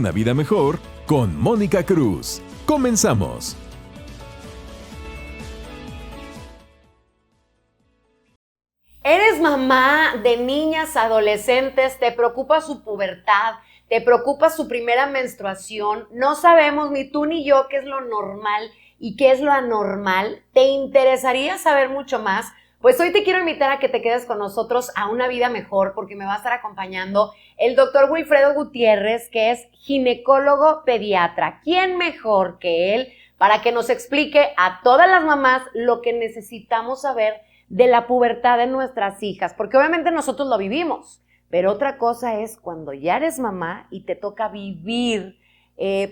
una vida mejor con Mónica Cruz. Comenzamos. ¿Eres mamá de niñas adolescentes? ¿Te preocupa su pubertad? ¿Te preocupa su primera menstruación? No sabemos ni tú ni yo qué es lo normal y qué es lo anormal. ¿Te interesaría saber mucho más? Pues hoy te quiero invitar a que te quedes con nosotros a Una Vida Mejor, porque me va a estar acompañando el doctor Wilfredo Gutiérrez, que es ginecólogo pediatra. ¿Quién mejor que él para que nos explique a todas las mamás lo que necesitamos saber de la pubertad de nuestras hijas? Porque obviamente nosotros lo vivimos, pero otra cosa es cuando ya eres mamá y te toca vivir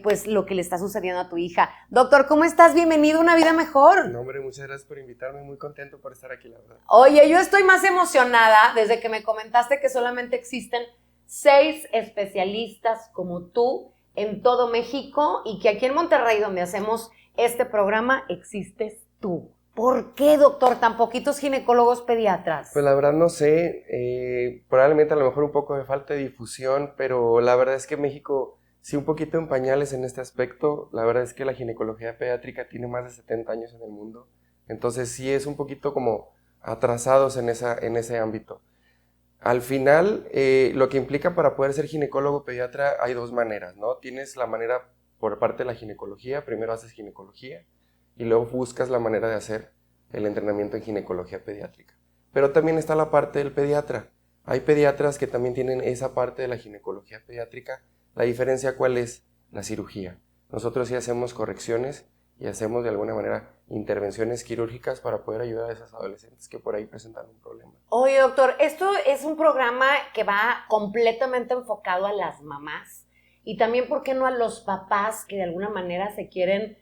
pues lo que le está sucediendo a tu hija. Doctor, ¿cómo estás? Bienvenido a Una Vida Mejor. No, hombre, muchas gracias por invitarme, muy contento por estar aquí, la verdad. Oye, yo estoy más emocionada desde que me comentaste que solamente existen 6 especialistas como tú en todo México y que aquí en Monterrey, donde hacemos este programa, existes tú. ¿Por qué, doctor, tan poquitos ginecólogos pediatras? Pues la verdad no sé, probablemente a lo mejor un poco de falta de difusión, pero la verdad es que México sí un poquito en pañales en este aspecto. La verdad es que la ginecología pediátrica tiene más de 70 años en el mundo, entonces sí es un poquito como atrasados en ese ámbito. Al final, lo que implica para poder ser ginecólogo pediatra hay 2 maneras, ¿no? Tienes la manera por parte de la ginecología, primero haces ginecología, y luego buscas la manera de hacer el entrenamiento en ginecología pediátrica. Pero también está la parte del pediatra. Hay pediatras que también tienen esa parte de la ginecología pediátrica. La diferencia, ¿cuál es? La cirugía. Nosotros sí hacemos correcciones y hacemos de alguna manera intervenciones quirúrgicas para poder ayudar a esas adolescentes que por ahí presentan un problema. Oye, doctor, esto es un programa que va completamente enfocado a las mamás y también, ¿por qué no a los papás que de alguna manera se quieren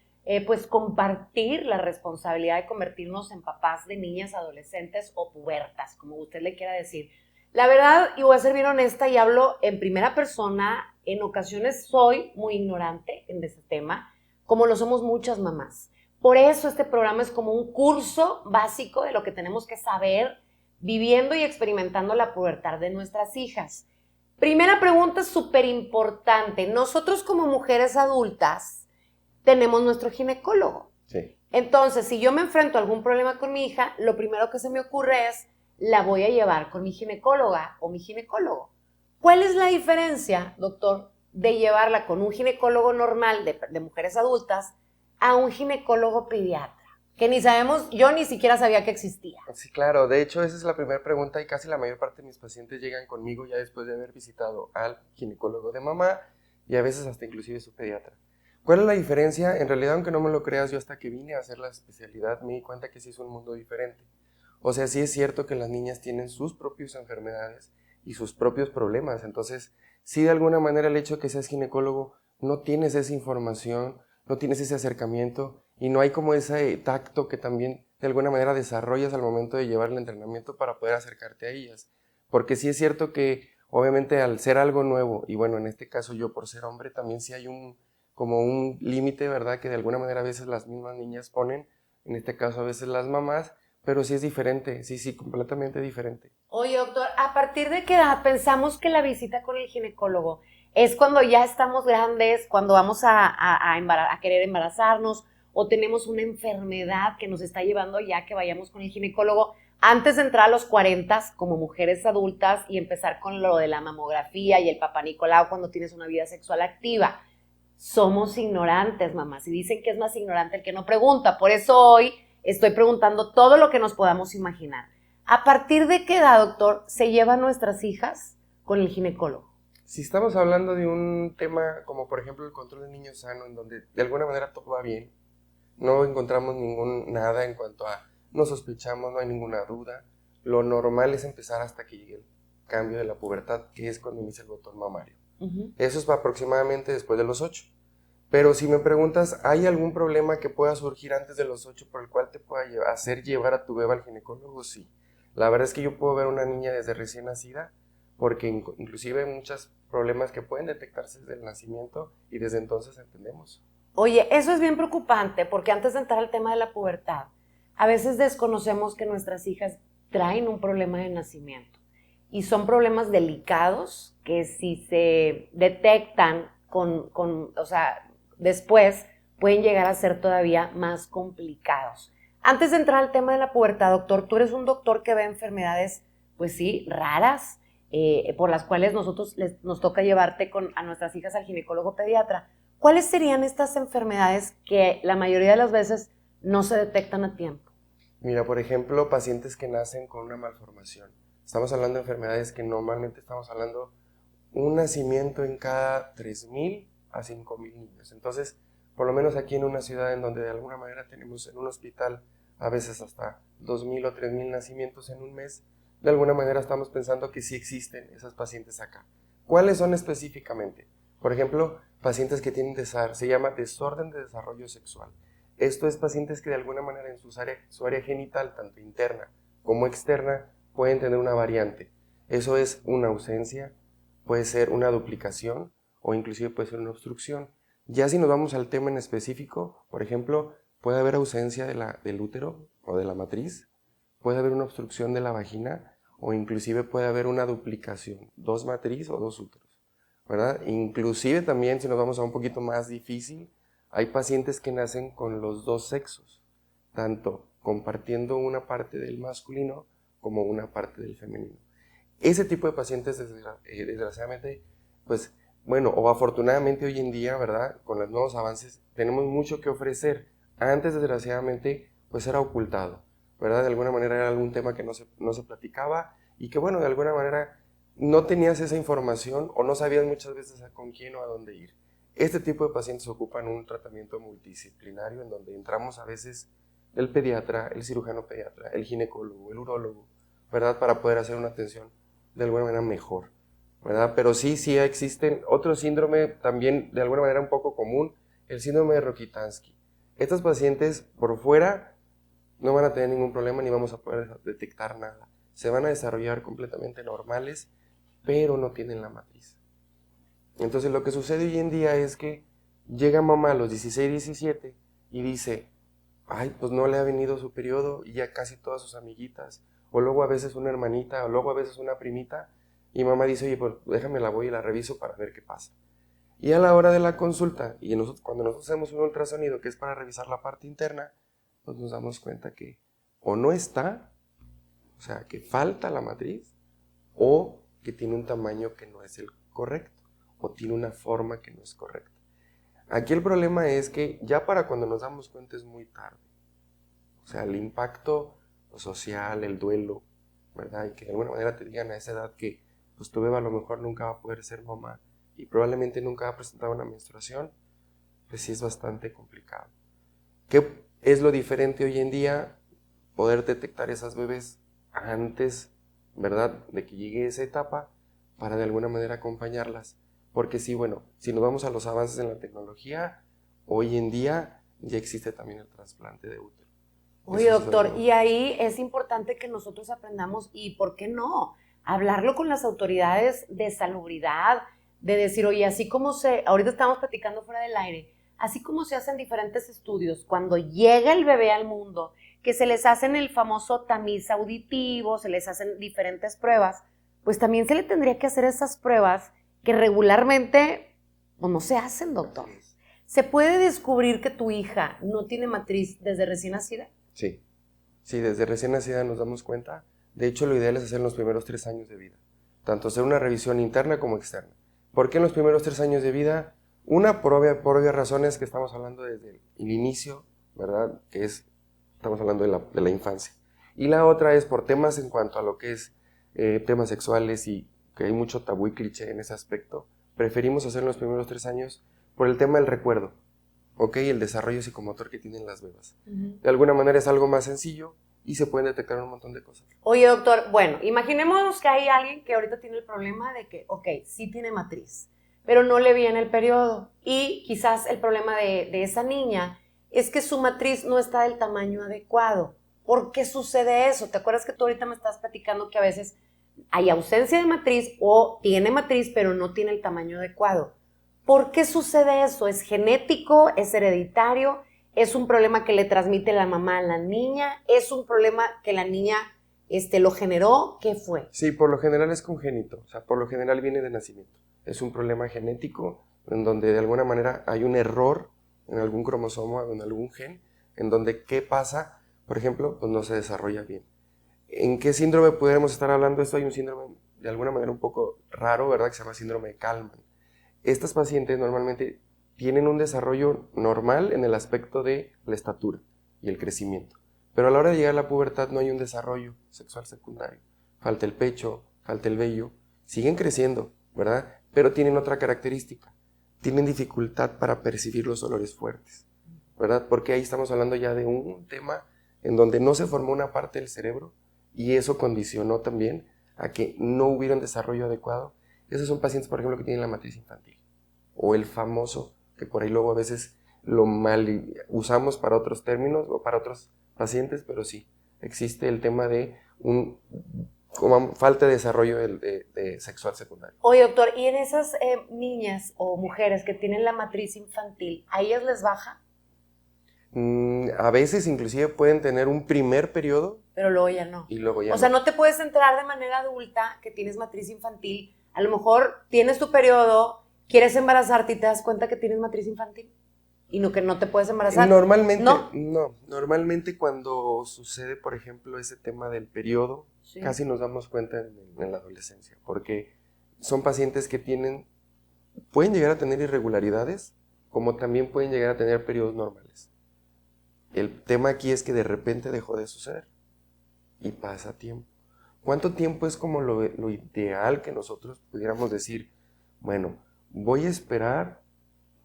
pues compartir la responsabilidad de convertirnos en papás de niñas, adolescentes o pubertas, como usted le quiera decir? La verdad, y voy a ser bien honesta y hablo en primera persona, en ocasiones soy muy ignorante en este tema, como lo somos muchas mamás. Por eso este programa es como un curso básico de lo que tenemos que saber viviendo y experimentando la pubertad de nuestras hijas. Primera pregunta súper importante. Nosotros como mujeres adultas tenemos nuestro ginecólogo. Sí. Entonces, si yo me enfrento a algún problema con mi hija, lo primero que se me ocurre es, la voy a llevar con mi ginecóloga o mi ginecólogo. ¿Cuál es la diferencia, doctor, de llevarla con un ginecólogo normal de mujeres adultas a un ginecólogo pediatra? Que ni sabemos, yo ni siquiera sabía que existía. Sí, claro. De hecho, esa es la primera pregunta y casi la mayor parte de mis pacientes llegan conmigo ya después de haber visitado al ginecólogo de mamá y a veces hasta inclusive su pediatra. ¿Cuál es la diferencia? En realidad, aunque no me lo creas, yo hasta que vine a hacer la especialidad me di cuenta que sí es un mundo diferente. O sea, sí es cierto que las niñas tienen sus propias enfermedades y sus propios problemas. Entonces, sí, de alguna manera el hecho de que seas ginecólogo, no tienes esa información, no tienes ese acercamiento y no hay como ese tacto que también de alguna manera desarrollas al momento de llevar el entrenamiento para poder acercarte a ellas. Porque sí es cierto que obviamente al ser algo nuevo, y bueno, en este caso yo por ser hombre, también sí hay como un límite, ¿verdad? Que de alguna manera a veces las mismas niñas ponen, en este caso a veces las mamás, pero sí es diferente, sí, completamente diferente. Oye, doctor, ¿a partir de qué edad pensamos que la visita con el ginecólogo es cuando ya estamos grandes, cuando vamos a querer embarazarnos o tenemos una enfermedad que nos está llevando ya que vayamos con el ginecólogo antes de entrar a los 40 como mujeres adultas y empezar con lo de la mamografía y el Papá Nicolau cuando tienes una vida sexual activa? Somos ignorantes, mamás, y dicen que es más ignorante el que no pregunta. Por eso hoy estoy preguntando todo lo que nos podamos imaginar. ¿A partir de qué edad, doctor, se llevan nuestras hijas con el ginecólogo? Si estamos hablando de un tema como por ejemplo el control del niño sano, en donde de alguna manera todo va bien, no encontramos nada en cuanto a, no sospechamos, no hay ninguna duda, lo normal es empezar hasta que llegue el cambio de la pubertad, que es cuando inicia el botón mamario. Eso es aproximadamente después de los 8. Pero si me preguntas, ¿hay algún problema que pueda surgir antes de los 8 por el cual te pueda hacer llevar a tu bebé al ginecólogo? Sí. La verdad es que yo puedo ver una niña desde recién nacida, porque inclusive hay muchos problemas que pueden detectarse desde el nacimiento y desde entonces entendemos. Oye, eso es bien preocupante, porque antes de entrar al tema de la pubertad, a veces desconocemos que nuestras hijas traen un problema de nacimiento y son problemas delicados que si se detectan o sea, después pueden llegar a ser todavía más complicados. Antes de entrar al tema de la pubertad, doctor, tú eres un doctor que ve enfermedades, pues sí, raras, por las cuales nosotros nos toca llevarte a nuestras hijas al ginecólogo pediatra. ¿Cuáles serían estas enfermedades que la mayoría de las veces no se detectan a tiempo? Mira, por ejemplo, pacientes que nacen con una malformación. Estamos hablando de enfermedades que normalmente estamos hablando un nacimiento en cada 3,000 a 5,000 niños. Entonces, por lo menos aquí en una ciudad en donde de alguna manera tenemos en un hospital a veces hasta 2,000 o 3,000 nacimientos en un mes, de alguna manera estamos pensando que sí existen esas pacientes acá. ¿Cuáles son específicamente? Por ejemplo, pacientes que tienen se llama desorden de desarrollo sexual. Esto es pacientes que de alguna manera en su área genital, tanto interna como externa, pueden tener una variante. Eso es una ausencia, puede ser una duplicación o inclusive puede ser una obstrucción. Ya si nos vamos al tema en específico, por ejemplo, puede haber ausencia del útero o de la matriz, puede haber una obstrucción de la vagina o inclusive puede haber una duplicación, 2 matriz o 2 úteros, ¿verdad? Inclusive también si nos vamos a un poquito más difícil, hay pacientes que nacen con los 2 sexos, tanto compartiendo una parte del masculino como una parte del femenino. Ese tipo de pacientes, desgraciadamente, pues, bueno, o afortunadamente hoy en día, ¿verdad? Con los nuevos avances, tenemos mucho que ofrecer. Antes, desgraciadamente, pues era ocultado, ¿verdad? De alguna manera era algún tema que no se platicaba y que, bueno, de alguna manera no tenías esa información o no sabías muchas veces con quién o a dónde ir. Este tipo de pacientes ocupan un tratamiento multidisciplinario en donde entramos a veces el pediatra, el cirujano pediatra, el ginecólogo, el urólogo, ¿verdad? Para poder hacer una atención de alguna manera mejor, ¿verdad? Pero sí existen otro síndrome también de alguna manera un poco común, el síndrome de Rokitansky. Estos pacientes por fuera no van a tener ningún problema ni vamos a poder detectar nada. Se van a desarrollar completamente normales, pero no tienen la matriz. Entonces lo que sucede hoy en día es que llega mamá a los 16, 17 y dice, ay, pues no le ha venido su periodo y ya casi todas sus amiguitas, o luego a veces una hermanita, o luego a veces una primita, y mamá dice, oye, pues déjame la voy y la reviso para ver qué pasa. Y a la hora de la consulta, y cuando nosotros hacemos un ultrasonido que es para revisar la parte interna, pues nos damos cuenta que o no está, o sea, que falta la matriz, o que tiene un tamaño que no es el correcto, o tiene una forma que no es correcta. Aquí el problema es que ya para cuando nos damos cuenta es muy tarde. O sea, el impacto social, el duelo, ¿verdad? Y que de alguna manera te digan a esa edad que pues tu bebé a lo mejor nunca va a poder ser mamá y probablemente nunca va a presentar una menstruación, pues sí es bastante complicado. ¿Qué es lo diferente hoy en día? Poder detectar esas bebés antes, ¿verdad?, de que llegue esa etapa para de alguna manera acompañarlas. Porque sí, bueno, si nos vamos a los avances en la tecnología, hoy en día ya existe también el trasplante de útero. Oye, doctor, y ahí es importante que nosotros aprendamos, y ¿por qué no? Hablarlo con las autoridades de salubridad, de decir, oye, ahorita estamos platicando fuera del aire, así como se hacen diferentes estudios, cuando llega el bebé al mundo, que se les hacen el famoso tamiz auditivo, se les hacen diferentes pruebas, pues también se le tendría que hacer esas pruebas que regularmente pues, no se hacen, doctor. ¿Se puede descubrir que tu hija no tiene matriz desde recién nacida? Sí, desde recién nacida nos damos cuenta. De hecho, lo ideal es hacer en los primeros 3 años de vida, tanto hacer una revisión interna como externa. ¿Por qué en los primeros 3 años de vida? Una, por obvias razones que estamos hablando desde el inicio, ¿verdad? Estamos hablando de la infancia. Y la otra es por temas en cuanto a lo que es temas sexuales y que hay mucho tabú y cliché en ese aspecto. Preferimos hacer en los primeros 3 años por el tema del recuerdo, ¿ok? El desarrollo psicomotor que tienen las bebas. De alguna manera es algo más sencillo y se pueden detectar un montón de cosas. Oye, doctor, bueno, imaginemos que hay alguien que ahorita tiene el problema de que, ok, sí tiene matriz, pero no le viene el periodo. Y quizás el problema de esa niña es que su matriz no está del tamaño adecuado. ¿Por qué sucede eso? ¿Te acuerdas que tú ahorita me estás platicando que a veces hay ausencia de matriz o tiene matriz pero no tiene el tamaño adecuado? ¿Por qué sucede eso? ¿Es genético? ¿Es hereditario? ¿Es un problema que le transmite la mamá a la niña? ¿Es un problema que la niña lo generó? ¿Qué fue? Sí, por lo general es congénito, o sea, por lo general viene de nacimiento. Es un problema genético en donde de alguna manera hay un error en algún cromosoma o en algún gen, en donde ¿qué pasa? Por ejemplo, pues no se desarrolla bien. ¿En qué síndrome pudiéramos estar hablando? Esto hay un síndrome de alguna manera un poco raro, ¿verdad? Que se llama síndrome de Kallmann. Estas pacientes normalmente tienen un desarrollo normal en el aspecto de la estatura y el crecimiento. Pero a la hora de llegar a la pubertad no hay un desarrollo sexual secundario. Falta el pecho, falta el vello. Siguen creciendo, ¿verdad? Pero tienen otra característica. Tienen dificultad para percibir los olores fuertes, ¿verdad? Porque ahí estamos hablando ya de un tema en donde no se formó una parte del cerebro y eso condicionó también a que no hubiera un desarrollo adecuado. Esos son pacientes, por ejemplo, que tienen la matriz infantil. O el famoso, que por ahí luego a veces lo mal usamos para otros términos o para otros pacientes, pero sí, existe el tema de como falta de desarrollo de sexual secundario. Oye, doctor, ¿y en esas niñas o mujeres que tienen la matriz infantil, a ellas les baja? A veces inclusive pueden tener un primer periodo. Pero luego ya no. Y luego ya o sea, no te puedes enterar de manera adulta que tienes matriz infantil. A lo mejor tienes tu periodo, quieres embarazarte y te das cuenta que tienes matriz infantil. Y no que no te puedes embarazar. Normalmente, no. Normalmente cuando sucede, por ejemplo, ese tema del periodo, sí, casi nos damos cuenta en la adolescencia, porque son pacientes que pueden llegar a tener irregularidades, como también pueden llegar a tener periodos normales. El tema aquí es que de repente dejó de suceder y pasa tiempo. ¿Cuánto tiempo es como lo ideal que nosotros pudiéramos decir, bueno, voy a esperar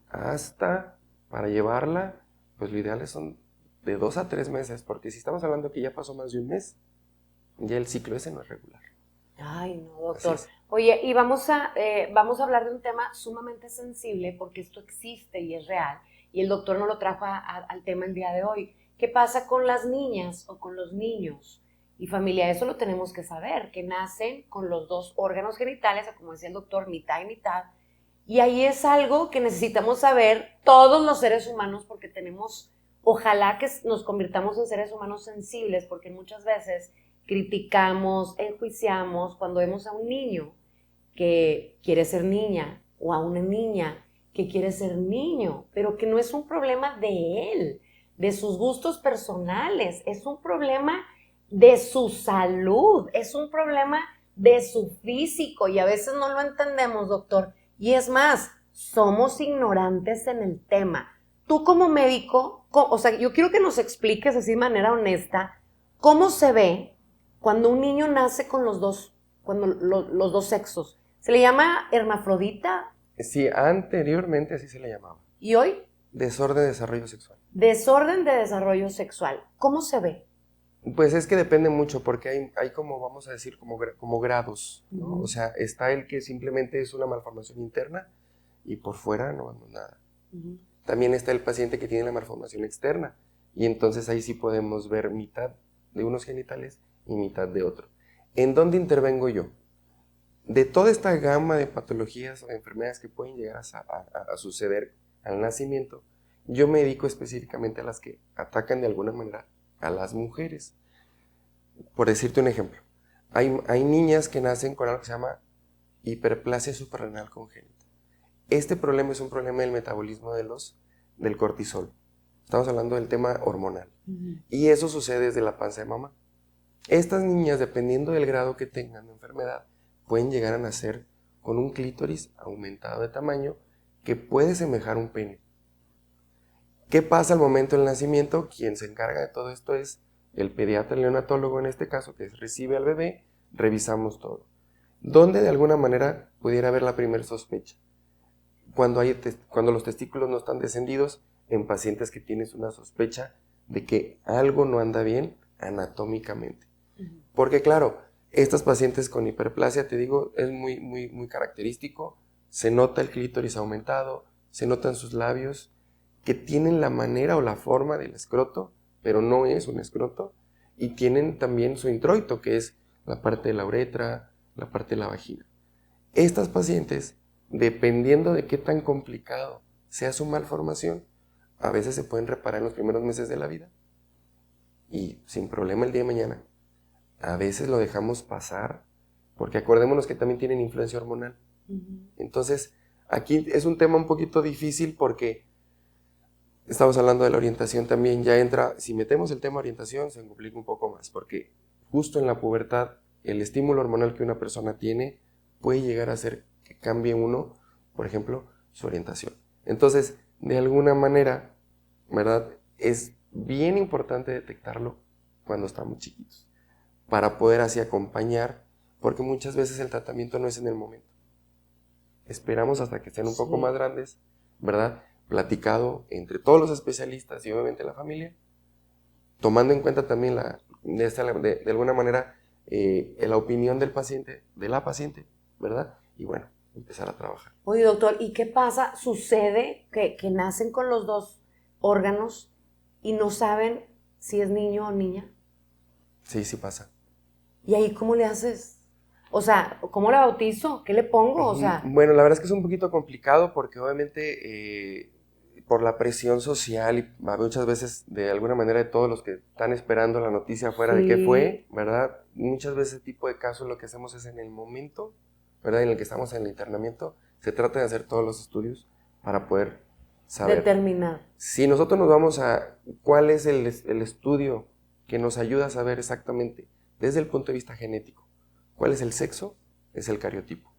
hasta para llevarla? Pues lo ideal son de 2 a 3 meses, porque si estamos hablando que ya pasó más de un mes, ya el ciclo ese no es regular. Ay, no, doctor. Oye, y vamos a hablar de un tema sumamente sensible, porque esto existe y es real, y el doctor nos lo trajo al tema el día de hoy. ¿Qué pasa con las niñas o con los niños? Y familia, eso lo tenemos que saber, que nacen con los 2 órganos genitales, o como decía el doctor, mitad y mitad. Y ahí es algo que necesitamos saber todos los seres humanos, porque ojalá que nos convirtamos en seres humanos sensibles, porque muchas veces criticamos, enjuiciamos cuando vemos a un niño que quiere ser niña o a una niña que quiere ser niño, pero que no es un problema de él, de sus gustos personales, es un problema de su salud, es un problema de su físico y a veces no lo entendemos, doctor. Y es más, somos ignorantes en el tema. Tú como médico, o sea, yo quiero que nos expliques así de manera honesta, ¿cómo se ve cuando un niño nace con los dos sexos? ¿Se le llama hermafrodita? Sí, anteriormente así se le llamaba. ¿Y hoy? Desorden de desarrollo sexual. Desorden de desarrollo sexual. ¿Cómo se ve? Pues es que depende mucho, porque hay como, vamos a decir, como grados, ¿no? Uh-huh. O sea, está el que simplemente es una malformación interna y por fuera no nada. Uh-huh. También está el paciente que tiene la malformación externa y entonces ahí sí podemos ver mitad de unos genitales y mitad de otro. ¿En dónde intervengo yo? De toda esta gama de patologías o de enfermedades que pueden llegar a suceder al nacimiento, yo me dedico específicamente a las que atacan de alguna manera a las mujeres. Por decirte un ejemplo, hay niñas que nacen con algo que se llama hiperplasia suprarrenal congénita. Este problema es un problema del metabolismo del cortisol. Estamos hablando del tema hormonal. Uh-huh. Y eso sucede desde la panza de mamá. Estas niñas, dependiendo del grado que tengan de enfermedad, pueden llegar a nacer con un clítoris aumentado de tamaño que puede semejar un pene. ¿Qué pasa al momento del nacimiento? Quien se encarga de todo esto es el pediatra, el neonatólogo en este caso, que recibe al bebé, revisamos todo. ¿Dónde de alguna manera pudiera haber la primera sospecha? Cuando los testículos no están descendidos, en pacientes que tienes una sospecha de que algo no anda bien anatómicamente. Uh-huh. Porque claro, estas pacientes con hiperplasia, te digo, es muy, muy, muy característico. Se nota el clítoris aumentado, se notan sus labios, que tienen la manera o la forma del escroto, pero no es un escroto, y tienen también su introito, que es la parte de la uretra, la parte de la vagina. Estas pacientes, dependiendo de qué tan complicado sea su malformación, a veces se pueden reparar en los primeros meses de la vida, y sin problema el día de mañana. A veces lo dejamos pasar, porque acordémonos que también tienen influencia hormonal. Uh-huh. Entonces, Aquí es un tema un poquito difícil porque estamos hablando de la orientación también, ya entra, si metemos el tema orientación se complica un poco más, porque justo en la pubertad el estímulo hormonal que una persona tiene puede llegar a hacer que cambie uno, por ejemplo, su orientación. Entonces, de alguna manera, ¿verdad? Es bien importante detectarlo cuando estamos chiquitos, para poder así acompañar, porque muchas veces el tratamiento no es en el momento. Esperamos hasta que estén un poco más grandes, ¿verdad? Platicado entre todos los especialistas y obviamente la familia, tomando en cuenta también de alguna manera la opinión del paciente, de la paciente, ¿verdad? Y bueno, empezar a trabajar. Oye, doctor, ¿y qué pasa? ¿Sucede que nacen con los dos órganos y no saben si es niño o niña? Sí, sí pasa. ¿Y ahí cómo le haces? O sea, ¿cómo la bautizo? ¿Qué le pongo? O sea, Bueno, la verdad es que es un poquito complicado porque obviamente por la presión social y muchas veces de alguna manera de todos los que están esperando la noticia afuera de qué fue, ¿verdad? Muchas veces ese tipo de casos lo que hacemos es en el momento, ¿verdad? En el que estamos en el internamiento, se trata de hacer todos los estudios para poder saber. determinar. Si nosotros nos vamos a cuál es el estudio que nos ayuda a saber exactamente desde el punto de vista genético cuál es el sexo, es el cariotipo,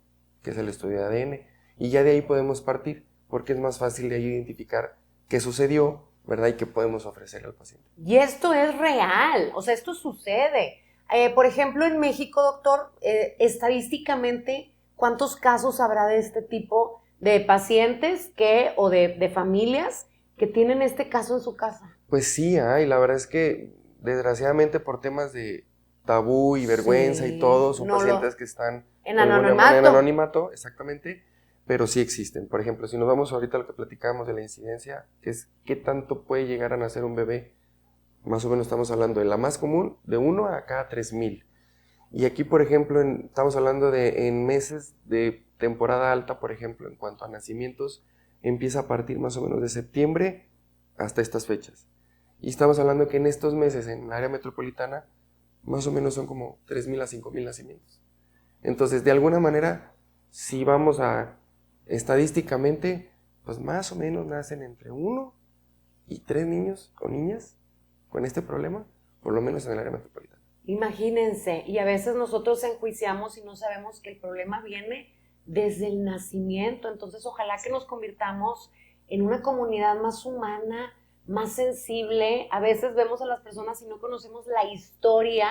que es el estudio de ADN, y ya de ahí podemos partir, porque es más fácil de ahí identificar qué sucedió, ¿verdad? Y qué podemos ofrecer al paciente. Y esto es real, o sea, esto sucede. Por ejemplo, en México, doctor, estadísticamente, ¿cuántos casos habrá de este tipo de pacientes o de familias que tienen este caso en su casa? Pues sí, y la verdad es que desgraciadamente por temas de tabú y vergüenza y todo, son pacientes que están en de alguna manera anonimato. en anonimato, exactamente, pero sí existen. Por ejemplo, si nos vamos ahorita a lo que platicábamos de la incidencia, que es qué tanto puede llegar a nacer un bebé, más o menos estamos hablando de la más común, de 1 a cada 3,000. Y aquí, por ejemplo, estamos hablando de en meses de temporada alta, por ejemplo, en cuanto a nacimientos, empieza a partir más o menos de septiembre hasta estas fechas. Y estamos hablando que en estos meses, en el área metropolitana, más o menos son como 3,000 a 5,000 nacimientos. Entonces, de alguna manera, si vamos a estadísticamente, pues más o menos nacen entre 1 y 3 niños o niñas con este problema, por lo menos en el área metropolitana. Imagínense, y a veces nosotros enjuiciamos y no sabemos que el problema viene desde el nacimiento. Entonces, ojalá que nos convirtamos en una comunidad más humana, más sensible. A veces vemos a las personas y no conocemos la historia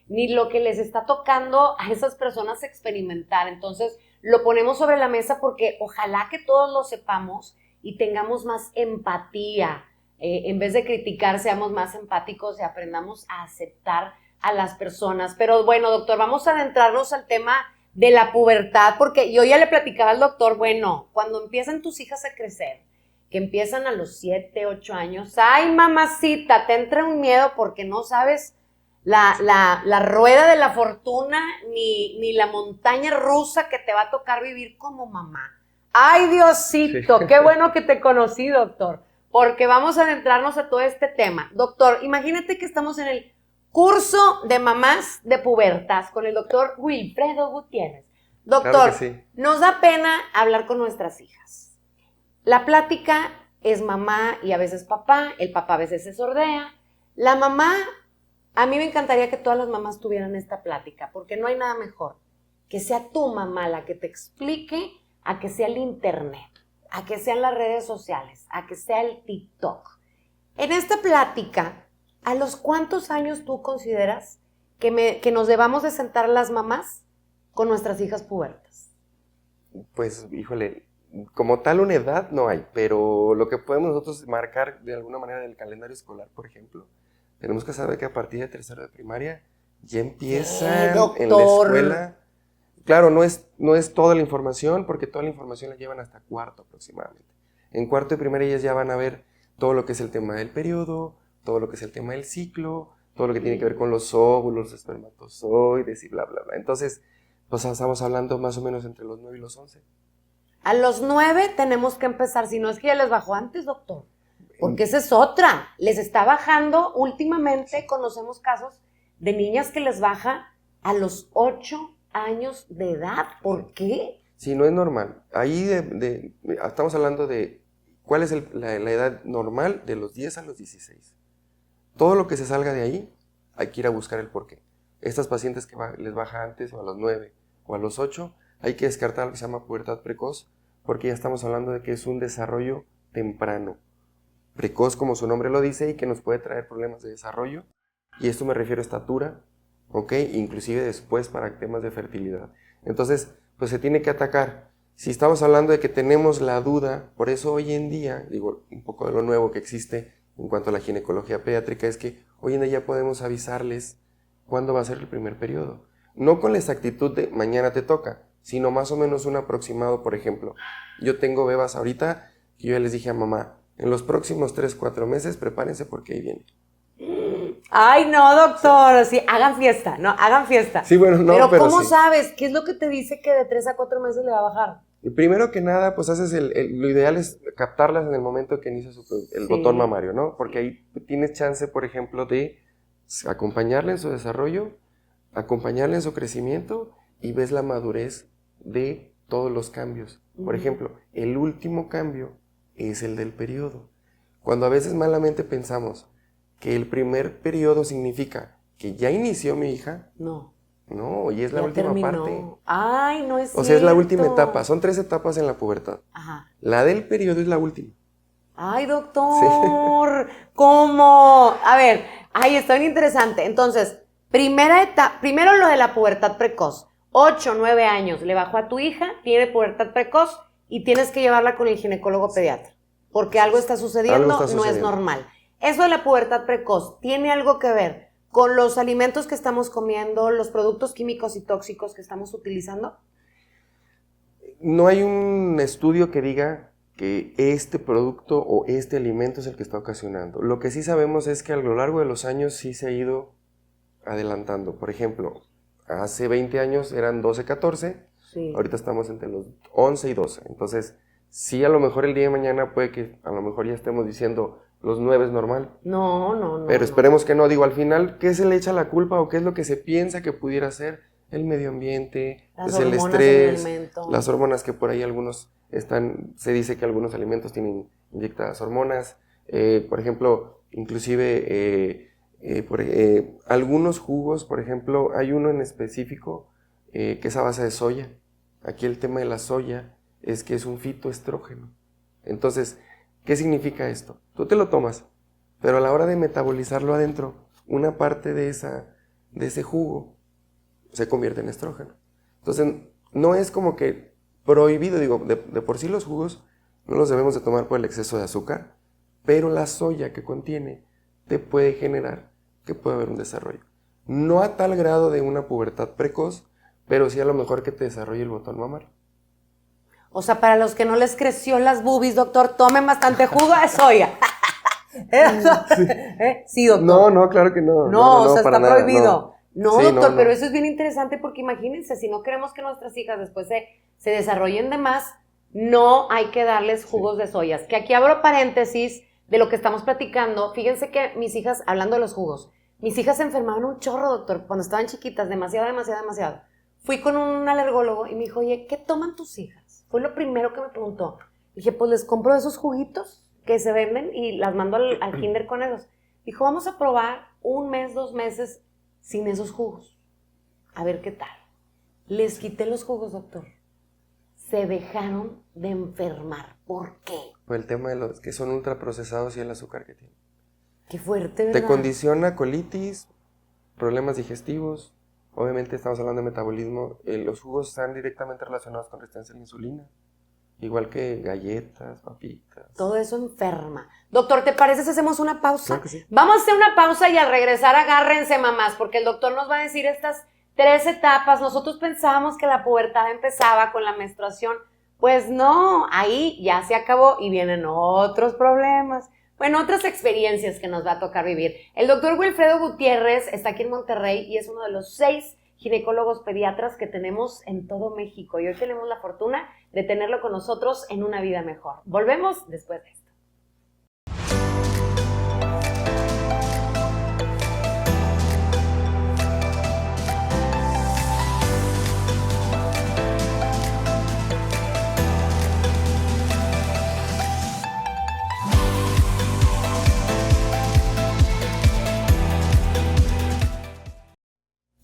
ni lo que les está tocando a esas personas experimentar. Entonces, lo ponemos sobre la mesa porque ojalá que todos lo sepamos y tengamos más empatía. En vez de criticar, seamos más empáticos y aprendamos a aceptar a las personas. Pero bueno, doctor, vamos a adentrarnos al tema de la pubertad, porque yo ya le platicaba al doctor, bueno, cuando empiezan tus hijas a crecer, que empiezan a los 7, 8 años, ay, mamacita, te entra un miedo porque no sabes la rueda de la fortuna ni la montaña rusa que te va a tocar vivir como mamá. Ay, Diosito, sí. Qué bueno que te conocí, doctor, porque vamos a adentrarnos a todo este tema. Doctor, imagínate que estamos en el curso de mamás de pubertas con el doctor Wilfredo Gutiérrez. Doctor, claro que sí. Nos da pena hablar con nuestras hijas. La plática es mamá y a veces papá, el papá a veces se sordea. La mamá, a mí me encantaría que todas las mamás tuvieran esta plática, porque no hay nada mejor que sea tu mamá la que te explique, a que sea el internet, a que sean las redes sociales, a que sea el TikTok. En esta plática, ¿a los cuántos años tú consideras que nos debamos de sentar las mamás con nuestras hijas pubertas? Pues, híjole, como tal una edad no hay, pero lo que podemos nosotros marcar de alguna manera en el calendario escolar, por ejemplo, tenemos que saber que a partir de tercero de primaria ya empiezan en la escuela. Claro, no es toda la información, porque toda la información la llevan hasta cuarto aproximadamente. En cuarto de primaria ellas ya van a ver todo lo que es el tema del periodo, todo lo que es el tema del ciclo, todo lo que tiene que ver con los óvulos, los espermatozoides y bla, bla, bla. Entonces, pues estamos hablando más o menos entre los 9 y los 11. A los 9 tenemos que empezar, si no es que ya les bajó antes, doctor, porque esa es otra, les está bajando últimamente, conocemos casos de niñas que les baja a los 8 años de edad. ¿Por qué? Sí, no es normal. Ahí estamos hablando de cuál es la edad normal de los 10 a los 16. Todo lo que se salga de ahí, hay que ir a buscar el porqué. Estas pacientes que les baja antes o a los 9 o a los 8, hay que descartar lo que se llama pubertad precoz, porque ya estamos hablando de que es un desarrollo temprano. Precoz, como su nombre lo dice, y que nos puede traer problemas de desarrollo. Y esto me refiero a estatura, ¿ok? Inclusive después para temas de fertilidad. Entonces, pues se tiene que atacar. Si estamos hablando de que tenemos la duda, por eso hoy en día, digo, un poco de lo nuevo que existe en cuanto a la ginecología pediátrica, es que hoy en día ya podemos avisarles cuándo va a ser el primer periodo. No con la exactitud de mañana te toca, sino más o menos un aproximado. Por ejemplo, yo tengo bebas ahorita que yo ya les dije a mamá, en los próximos 3-4 meses prepárense porque ahí viene. Ay, no, doctor, sí, hagan fiesta, no, hagan fiesta. Sí, bueno, no, pero ¿cómo sí. sabes? ¿Qué es lo que te dice que de 3 a 4 meses le va a bajar? Y primero que nada, pues haces lo ideal es captarlas en el momento que inicia el botón mamario, ¿no? Porque ahí tienes chance, por ejemplo, de acompañarle en su desarrollo, acompañarle en su crecimiento y ves la madurez de todos los cambios. Por ejemplo, el último cambio es el del periodo. Cuando a veces malamente pensamos que el primer periodo significa que ya inició mi hija, no, y es la última parte. Ay, no es cierto. O sea, es la última etapa. Son 3 etapas en la pubertad. Ajá. La del periodo es la última. Ay, doctor, sí. ¿Cómo? A ver, ay, está bien interesante. Entonces, primero lo de la pubertad precoz. 8, 9 años, le bajó a tu hija, tiene pubertad precoz y tienes que llevarla con el ginecólogo pediatra. Porque algo está sucediendo, no es normal. Eso de la pubertad precoz, ¿tiene algo que ver con los alimentos que estamos comiendo, los productos químicos y tóxicos que estamos utilizando? No hay un estudio que diga que este producto o este alimento es el que está ocasionando. Lo que sí sabemos es que a lo largo de los años sí se ha ido adelantando. Por ejemplo, hace 20 años eran 12, 14, sí. Ahorita estamos entre los 11 y 12. Entonces, sí, a lo mejor el día de mañana puede que a lo mejor ya estemos diciendo los 9 es normal. No. Pero esperemos que no. Digo, al final, ¿qué se le echa la culpa o qué es lo que se piensa que pudiera ser? El medio ambiente, el estrés, las hormonas que por ahí algunos se dice que algunos alimentos tienen inyectadas hormonas. Por ejemplo, inclusive algunos jugos, por ejemplo, hay uno en específico que es a base de soya. Aquí el tema de la soya es que es un fitoestrógeno. Entonces, ¿qué significa esto? Tú te lo tomas, pero a la hora de metabolizarlo adentro, una parte de ese jugo se convierte en estrógeno. Entonces, no es como que prohibido, digo, de por sí los jugos no los debemos de tomar por el exceso de azúcar, pero la soya que contiene te puede generar que puede haber un desarrollo. No a tal grado de una pubertad precoz, pero sí a lo mejor que te desarrolle el botón mamario. O sea, para los que no les creció las boobies, doctor, tomen bastante jugo de soya. Sí, doctor. No, claro que no. No, o sea, está prohibido. No, sí, doctor, no. Pero eso es bien interesante porque imagínense, si no queremos que nuestras hijas después se desarrollen de más, no hay que darles jugos de soyas. Que aquí abro paréntesis de lo que estamos platicando. Fíjense que mis hijas, hablando de los jugos, mis hijas se enfermaban un chorro, doctor, cuando estaban chiquitas, demasiado. Fui con un alergólogo y me dijo, oye, ¿qué toman tus hijas? Fue lo primero que me preguntó. Dije, pues les compro esos juguitos que se venden y las mando al kinder con esos. Dijo, vamos a probar 1 mes, 2 meses sin esos jugos. A ver qué tal. Les quité los jugos, doctor. Se dejaron de enfermar. ¿Por qué? Por el tema de los que son ultraprocesados y el azúcar que tienen. Qué fuerte, ¿verdad? Te condiciona colitis, problemas digestivos. Obviamente estamos hablando de metabolismo. Los jugos están directamente relacionados con resistencia a la insulina. Igual que galletas, papitas. Todo eso enferma. Doctor, ¿te parece si hacemos una pausa? Claro que sí. Vamos a hacer una pausa y al regresar agárrense, mamás, porque el doctor nos va a decir estas 3 etapas. Nosotros pensábamos que la pubertad empezaba con la menstruación. Pues no, ahí ya se acabó y vienen otros problemas. Bueno, otras experiencias que nos va a tocar vivir. El doctor Wilfredo Gutiérrez está aquí en Monterrey y es uno de los 6 ginecólogos pediatras que tenemos en todo México. Y hoy tenemos la fortuna de tenerlo con nosotros en Una Vida Mejor. Volvemos después de esto.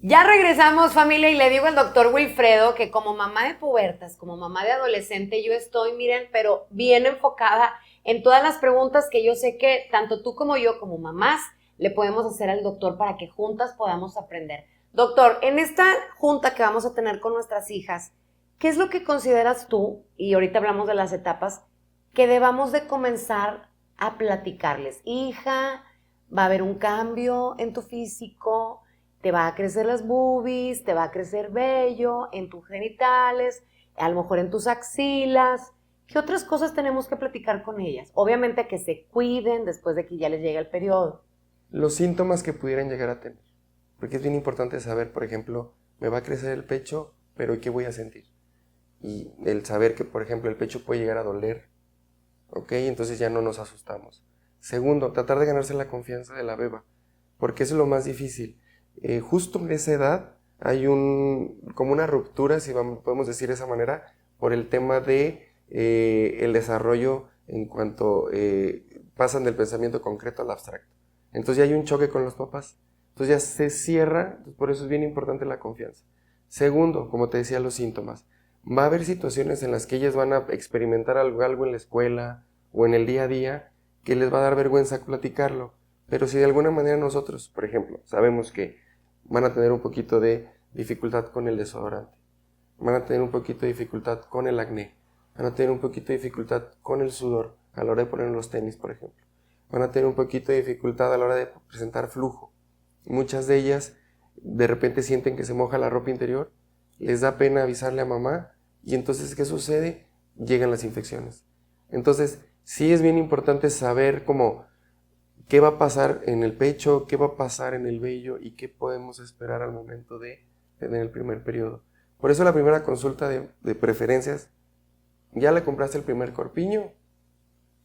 Ya regresamos, familia, y le digo al doctor Wilfredo que como mamá de pubertas, como mamá de adolescente, yo estoy, miren, pero bien enfocada en todas las preguntas que yo sé que tanto tú como yo, como mamás, le podemos hacer al doctor para que juntas podamos aprender. Doctor, en esta junta que vamos a tener con nuestras hijas, ¿qué es lo que consideras tú, y ahorita hablamos de las etapas, que debamos de comenzar a platicarles? Hija, va a haber un cambio en tu físico, te va a crecer las boobies, te va a crecer vello en tus genitales, a lo mejor en tus axilas. ¿Qué otras cosas tenemos que platicar con ellas? Obviamente que se cuiden después de que ya les llegue el periodo. Los síntomas que pudieran llegar a tener. Porque es bien importante saber, por ejemplo, me va a crecer el pecho, pero ¿qué voy a sentir? Y el saber que, por ejemplo, el pecho puede llegar a doler, ¿ok? Entonces ya no nos asustamos. Segundo, tratar de ganarse la confianza de la beba, porque eso es lo más difícil. Justo en esa edad hay como una ruptura, si podemos decir de esa manera, por el tema de el desarrollo en cuanto pasan del pensamiento concreto al abstracto. Entonces ya hay un choque con los papás. Entonces ya se cierra, por eso es bien importante la confianza. Segundo, como te decía, los síntomas. Va a haber situaciones en las que ellas van a experimentar algo en la escuela o en el día a día que les va a dar vergüenza platicarlo. Pero si de alguna manera nosotros, por ejemplo, sabemos que van a tener un poquito de dificultad con el desodorante, van a tener un poquito de dificultad con el acné, van a tener un poquito de dificultad con el sudor a la hora de poner los tenis, por ejemplo, van a tener un poquito de dificultad a la hora de presentar flujo. Muchas de ellas de repente sienten que se moja la ropa interior, les da pena avisarle a mamá y entonces ¿qué sucede? Llegan las infecciones. Entonces sí es bien importante saber cómo qué va a pasar en el pecho, qué va a pasar en el vello y qué podemos esperar al momento de tener el primer periodo. Por eso la primera consulta de preferencias, ¿ya le compraste el primer corpiño?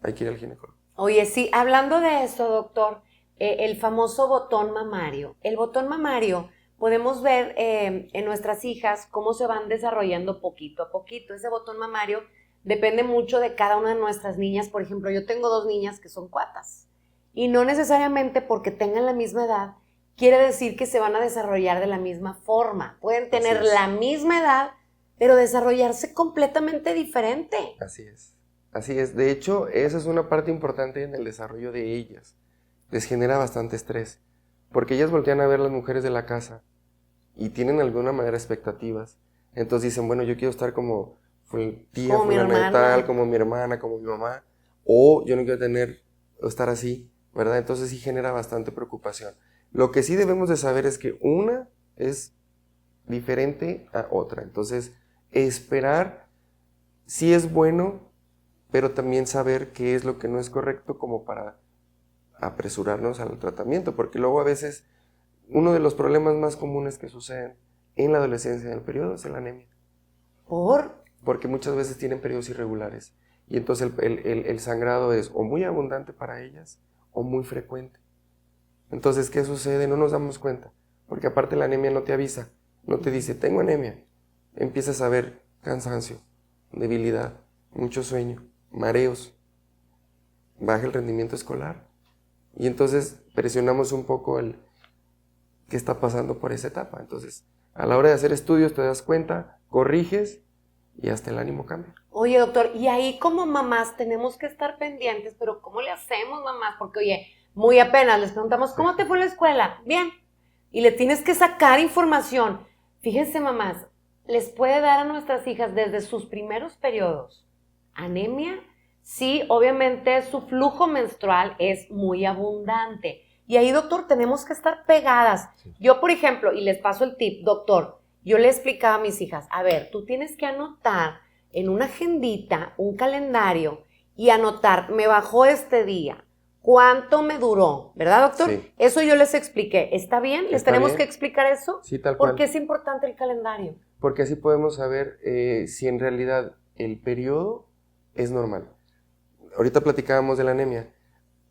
Hay que ir al ginecólogo. Oye, sí, hablando de eso, doctor, el famoso botón mamario. El botón mamario, podemos ver en nuestras hijas cómo se van desarrollando poquito a poquito. Ese botón mamario depende mucho de cada una de nuestras niñas. Por ejemplo, yo tengo 2 niñas que son cuatas. Y no necesariamente porque tengan la misma edad, quiere decir que se van a desarrollar de la misma forma. Pueden tener la misma edad, pero desarrollarse completamente diferente. Así es. Así es. De hecho, esa es una parte importante en el desarrollo de ellas. Les genera bastante estrés, porque ellas voltean a ver a las mujeres de la casa y tienen de alguna manera expectativas. Entonces dicen, bueno, yo quiero estar como tía fulana de tal, como mi hermana, como mi mamá, o yo no quiero estar así, ¿verdad? Entonces sí genera bastante preocupación. Lo que sí debemos de saber es que una es diferente a otra. Entonces, esperar sí es bueno, pero también saber qué es lo que no es correcto como para apresurarnos al tratamiento, porque luego a veces uno de los problemas más comunes que suceden en la adolescencia, en el periodo, es la anemia. Porque muchas veces tienen periodos irregulares y entonces el sangrado es o muy abundante para ellas o muy frecuente. Entonces, ¿qué sucede? No nos damos cuenta, porque aparte la anemia no te avisa, no te dice, tengo anemia. Empiezas a ver cansancio, debilidad, mucho sueño, mareos, baja el rendimiento escolar. Y entonces presionamos un poco el qué está pasando por esa etapa. Entonces, a la hora de hacer estudios te das cuenta, corriges y hasta el ánimo cambia. Oye, doctor, y ahí como mamás tenemos que estar pendientes, pero ¿cómo le hacemos, mamás? Porque, oye, muy apenas les preguntamos, ¿cómo te fue en la escuela? Bien. Y le tienes que sacar información. Fíjense, mamás, les puede dar a nuestras hijas desde sus primeros periodos anemia. Sí, obviamente su flujo menstrual es muy abundante. Y ahí, doctor, tenemos que estar pegadas. Sí. Yo, por ejemplo, y les paso el tip, doctor, yo le explicaba a mis hijas, a ver, tú tienes que anotar en una agendita, un calendario, y anotar, me bajó este día, ¿cuánto me duró? ¿Verdad, doctor? Sí. Eso yo les expliqué. ¿Está bien? ¿Les tenemos que explicar eso? Sí, tal cual. ¿Por qué es importante el calendario? Porque así podemos saber si en realidad el periodo es normal. Ahorita platicábamos de la anemia.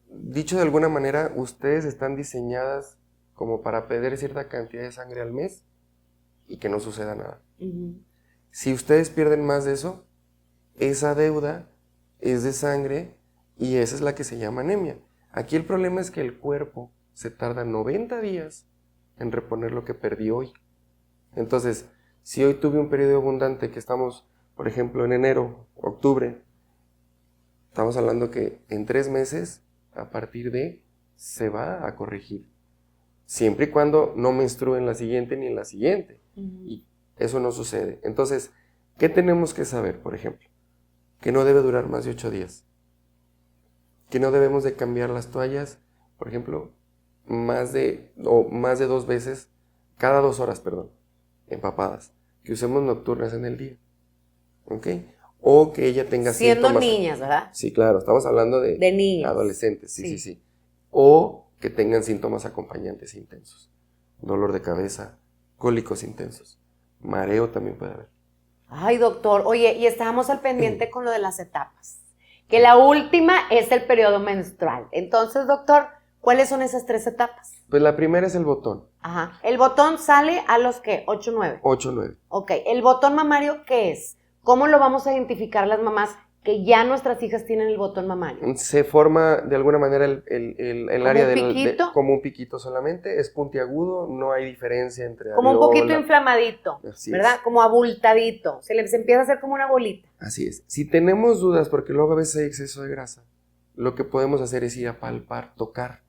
Dicho de alguna manera, ustedes están diseñadas como para perder cierta cantidad de sangre al mes y que no suceda nada. Uh-huh. Si ustedes pierden más de eso, esa deuda es de sangre y esa es la que se llama anemia. Aquí el problema es que el cuerpo se tarda 90 días en reponer lo que perdí hoy. Entonces, si hoy tuve un periodo abundante que estamos, por ejemplo, en enero, octubre, estamos hablando que en 3 meses, a partir de, se va a corregir. Siempre y cuando no menstrue en la siguiente ni en la siguiente. Y eso no sucede. Entonces, ¿qué tenemos que saber, por ejemplo? Que no debe durar más de 8 días. Que no debemos de cambiar las toallas, por ejemplo, más de 2 veces, cada 2 horas, empapadas. Que usemos nocturnas en el día. ¿Ok? O que ella tenga Siendo síntomas. niñas, ¿verdad? Sí, claro, estamos hablando de niñas. Adolescentes, sí. O que tengan síntomas acompañantes intensos. Dolor de cabeza, cólicos intensos. Mareo también puede haber. Ay, doctor, oye, y estábamos al pendiente con lo de las etapas. Que la última es el periodo menstrual. Entonces, doctor, ¿cuáles son esas 3 etapas? Pues la primera es el botón. Ajá. ¿El botón sale a los qué? 8, 9. 8, 9. Ok. ¿El botón mamario qué es? ¿Cómo lo vamos a identificar las mamás que ya nuestras hijas tienen el botón mamario? Se forma de alguna manera el área un piquito? como un piquito solamente. Es puntiagudo, no hay diferencia entre Como un poquito areola. inflamadito, Así ¿verdad? es. Como abultadito. Se empieza a hacer como una bolita. Así es. Si tenemos dudas, porque luego a veces hay exceso de grasa, lo que podemos hacer es ir a palpar, tocar.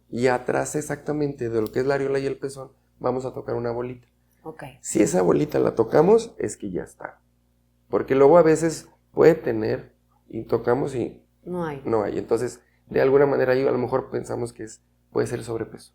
Y atrás exactamente de lo que es la areola y el pezón, vamos a tocar una bolita. Ok. Si esa bolita la tocamos, es que ya está. Porque luego a veces puede tener y tocamos y No hay. no hay. Entonces, de alguna manera ahí a lo mejor pensamos que puede ser sobrepeso.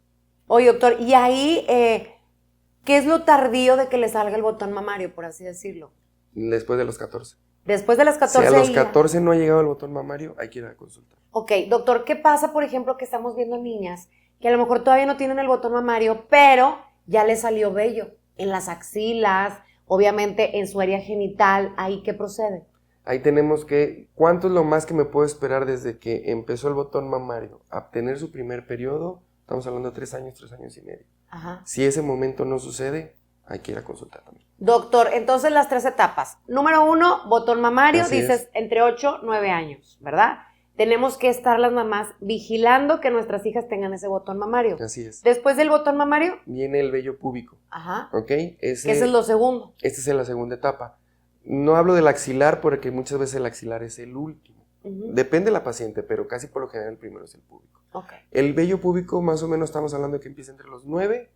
Oye, doctor, y ahí, ¿qué es lo tardío de que le salga el botón mamario, por así decirlo? Después de los 14. Después de las 14 Si a los ya. 14 no ha llegado el botón mamario, hay que ir a consultar. Ok, doctor, ¿qué pasa, por ejemplo, que estamos viendo niñas que a lo mejor todavía no tienen el botón mamario, pero ya les salió vello en las axilas, obviamente en su área genital? ¿Ahí qué procede? Ahí tenemos que, ¿cuánto es lo más que me puedo esperar desde que empezó el botón mamario a tener su primer periodo? Estamos hablando de 3 años, 3 años y medio. Ajá. Si ese momento no sucede, hay que ir a consultar también. Doctor, entonces las 3 etapas. Número 1, botón mamario, Así dices es. entre 8 y 9 años, ¿verdad? Tenemos que estar las mamás vigilando que nuestras hijas tengan ese botón mamario. Así es. Después del botón mamario, Viene el vello púbico, ajá, ¿ok? que ese es lo segundo. Esta es la segunda etapa. No hablo del axilar porque muchas veces el axilar es el último. Depende de la paciente, pero casi por lo general el primero es el púbico. Ok. El vello púbico más o menos estamos hablando de que empieza entre los 9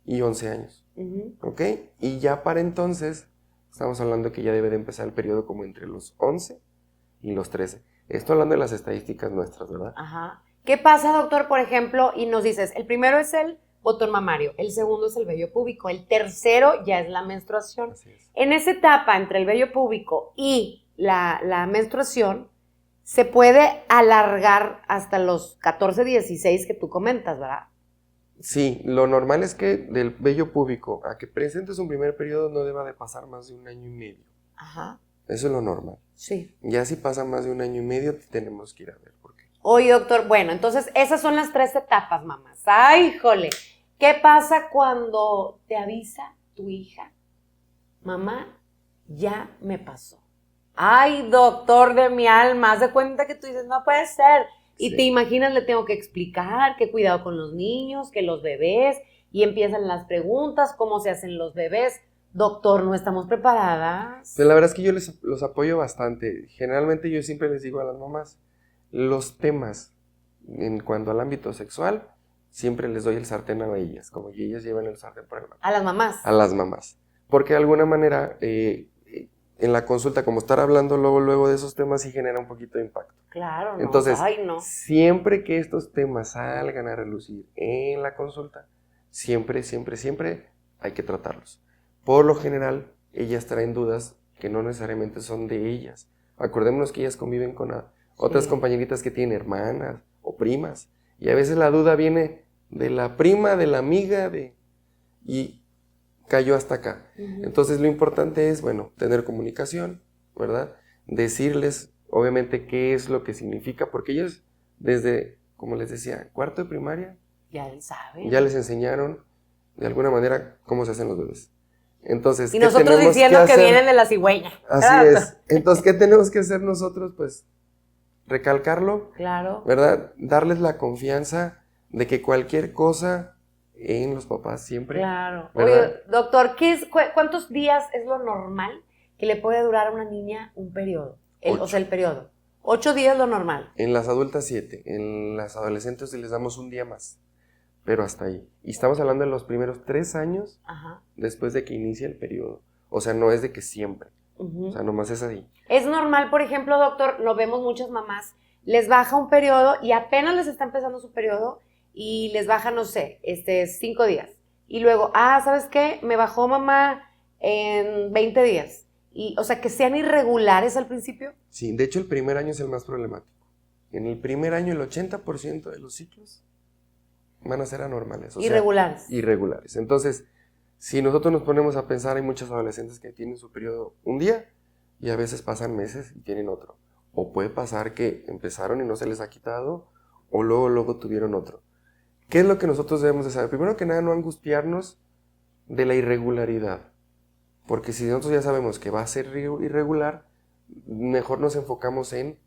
y 11 años. ¿Ok? Y ya para entonces estamos hablando que ya debe de empezar el periodo como entre los 11 y los 13. Esto hablando de las estadísticas nuestras, ¿verdad? Ajá. ¿Qué pasa, doctor, por ejemplo, y nos dices, el primero es el botón mamario, el segundo es el vello púbico, el tercero ya es la menstruación? Así es. En esa etapa entre el vello púbico y la menstruación, se puede alargar hasta los 14, 16 que tú comentas, ¿verdad? Sí, lo normal es que del vello púbico a que presentes un primer periodo no deba de pasar más de 1 año y medio. Ajá. Eso es lo normal. Sí. Ya si pasa más de 1 año y medio, tenemos que ir a ver por qué. Oye, doctor, bueno, entonces esas son las 3 etapas, mamás. ¡Ay, jole! ¿Qué pasa cuando te avisa tu hija? Mamá, ya me pasó. Ay, doctor de mi alma, haz de cuenta que tú dices, no puede ser. Y Sí. te imaginas, le tengo que explicar que cuidado con los niños, que los bebés, y empiezan las preguntas, cómo se hacen los bebés. Doctor, ¿no estamos preparadas? Pues la verdad es que yo los apoyo bastante. Generalmente yo siempre les digo a las mamás, los temas en cuanto al ámbito sexual, siempre les doy el sartén a ellas, como que ellas llevan el sartén por el mano. A las mamás. A las mamás. Porque de alguna manera, en la consulta, como estar hablando luego de esos temas, sí genera un poquito de impacto. Claro, no. Entonces, Ay, no. siempre que estos temas salgan a relucir en la consulta, siempre hay que tratarlos. Por lo general, ellas traen dudas que no necesariamente son de ellas. Acordémonos que ellas conviven con otras compañeritas que tienen hermanas o primas. Y a veces la duda viene de la prima, de la amiga, y cayó hasta acá. Entonces lo importante es, bueno, tener comunicación, ¿verdad? Decirles, obviamente, qué es lo que significa, porque ellos desde, como les decía, 4º de primaria, Ya él sabe. ya les enseñaron de alguna manera cómo se hacen los bebés. Entonces, Y ¿qué nosotros tenemos diciendo que hacer? vienen de la cigüeña. Así es. Entonces, ¿qué tenemos que hacer nosotros? Pues recalcarlo, Claro. ¿verdad? Darles la confianza de que cualquier cosa en los papás siempre. Claro. ¿Verdad? Oye, doctor, ¿cuántos días es lo normal que le puede durar a una niña un periodo? O sea, el periodo. 8 días es lo normal. En las adultas 7, en las adolescentes les damos un día más, pero hasta ahí. Y estamos hablando de los primeros 3 años después de que inicia el periodo. O sea, no es de que siempre. O sea, nomás es ahí. Es normal, por ejemplo, doctor, lo vemos muchas mamás, les baja un periodo y apenas les está empezando su periodo y les baja, no sé, 5 días. Y luego, ¿sabes qué? Me bajó mamá en 20 días. Y, o sea, que sean irregulares al principio. Sí, de hecho el primer año es el más problemático. En el primer año el 80% de los ciclos van a ser anormales. O irregulares. Sea, irregulares. Entonces, si nosotros nos ponemos a pensar, hay muchos adolescentes que tienen su periodo un día y a veces pasan meses y tienen otro. O puede pasar que empezaron y no se les ha quitado, o luego tuvieron otro. ¿Qué es lo que nosotros debemos de saber? Primero que nada, no angustiarnos de la irregularidad. Porque si nosotros ya sabemos que va a ser irregular, mejor nos enfocamos en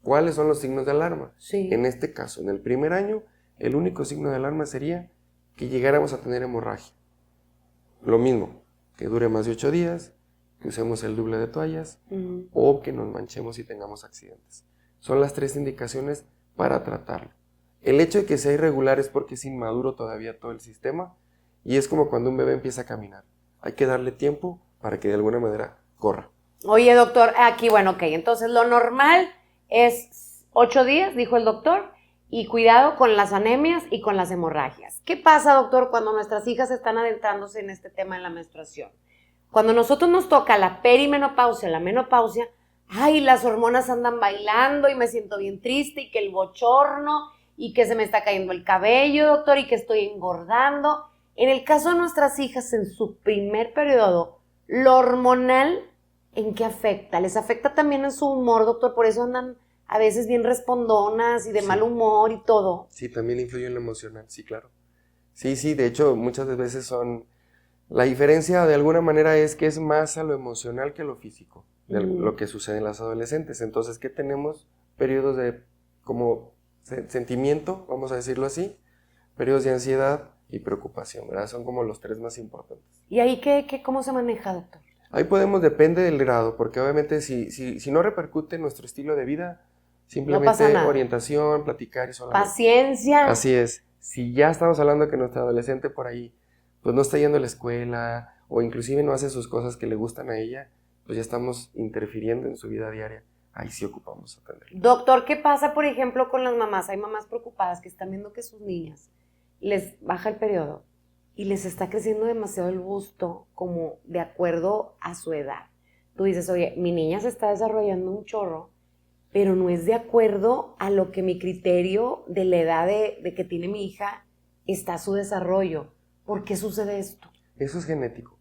cuáles son los signos de alarma. Sí. En este caso, en el primer año, el único signo de alarma sería que llegáramos a tener hemorragia. Lo mismo, que dure más de 8 días, que usemos el doble de toallas o que nos manchemos y tengamos accidentes. Son las 3 indicaciones para tratarlo. El hecho de que sea irregular es porque es inmaduro todavía todo el sistema y es como cuando un bebé empieza a caminar. Hay que darle tiempo para que de alguna manera corra. Oye, doctor, aquí, bueno, ok, entonces lo normal es 8 días, dijo el doctor, y cuidado con las anemias y con las hemorragias. ¿Qué pasa, doctor, cuando nuestras hijas están adentrándose en este tema de la menstruación? Cuando a nosotros nos toca la perimenopausia, la menopausia, las hormonas andan bailando y me siento bien triste y que el bochorno y que se me está cayendo el cabello, doctor, y que estoy engordando. En el caso de nuestras hijas, en su primer periodo, lo hormonal, ¿en qué afecta? ¿Les afecta también en su humor, doctor? Por eso andan a veces bien respondonas y de mal humor y todo. Sí, también influye en lo emocional, sí, claro. Sí, de hecho, muchas veces son... La diferencia de alguna manera es que es más a lo emocional que a lo físico, de lo que sucede en las adolescentes. Entonces, ¿qué tenemos? Periodos de como sentimiento, vamos a decirlo así, periodos de ansiedad y preocupación, ¿verdad? Son como los 3 más importantes. ¿Y ahí cómo se maneja, doctor? Ahí depende del grado, porque obviamente si no repercute en nuestro estilo de vida, simplemente no pasa nada. Orientación, platicar y solamente. Paciencia. Así es. Si ya estamos hablando que nuestra adolescente por ahí pues no está yendo a la escuela o inclusive no hace sus cosas que le gustan a ella, pues ya estamos interfiriendo en su vida diaria. Ahí sí ocupamos atenderla. Doctor, ¿qué pasa, por ejemplo, con las mamás? Hay mamás preocupadas que están viendo que sus niñas les baja el periodo y les está creciendo demasiado el busto como de acuerdo a su edad. Tú dices, oye, mi niña se está desarrollando un chorro, pero no es de acuerdo a lo que mi criterio de la edad de que tiene mi hija está su desarrollo. ¿Por qué sucede esto? Eso es genético,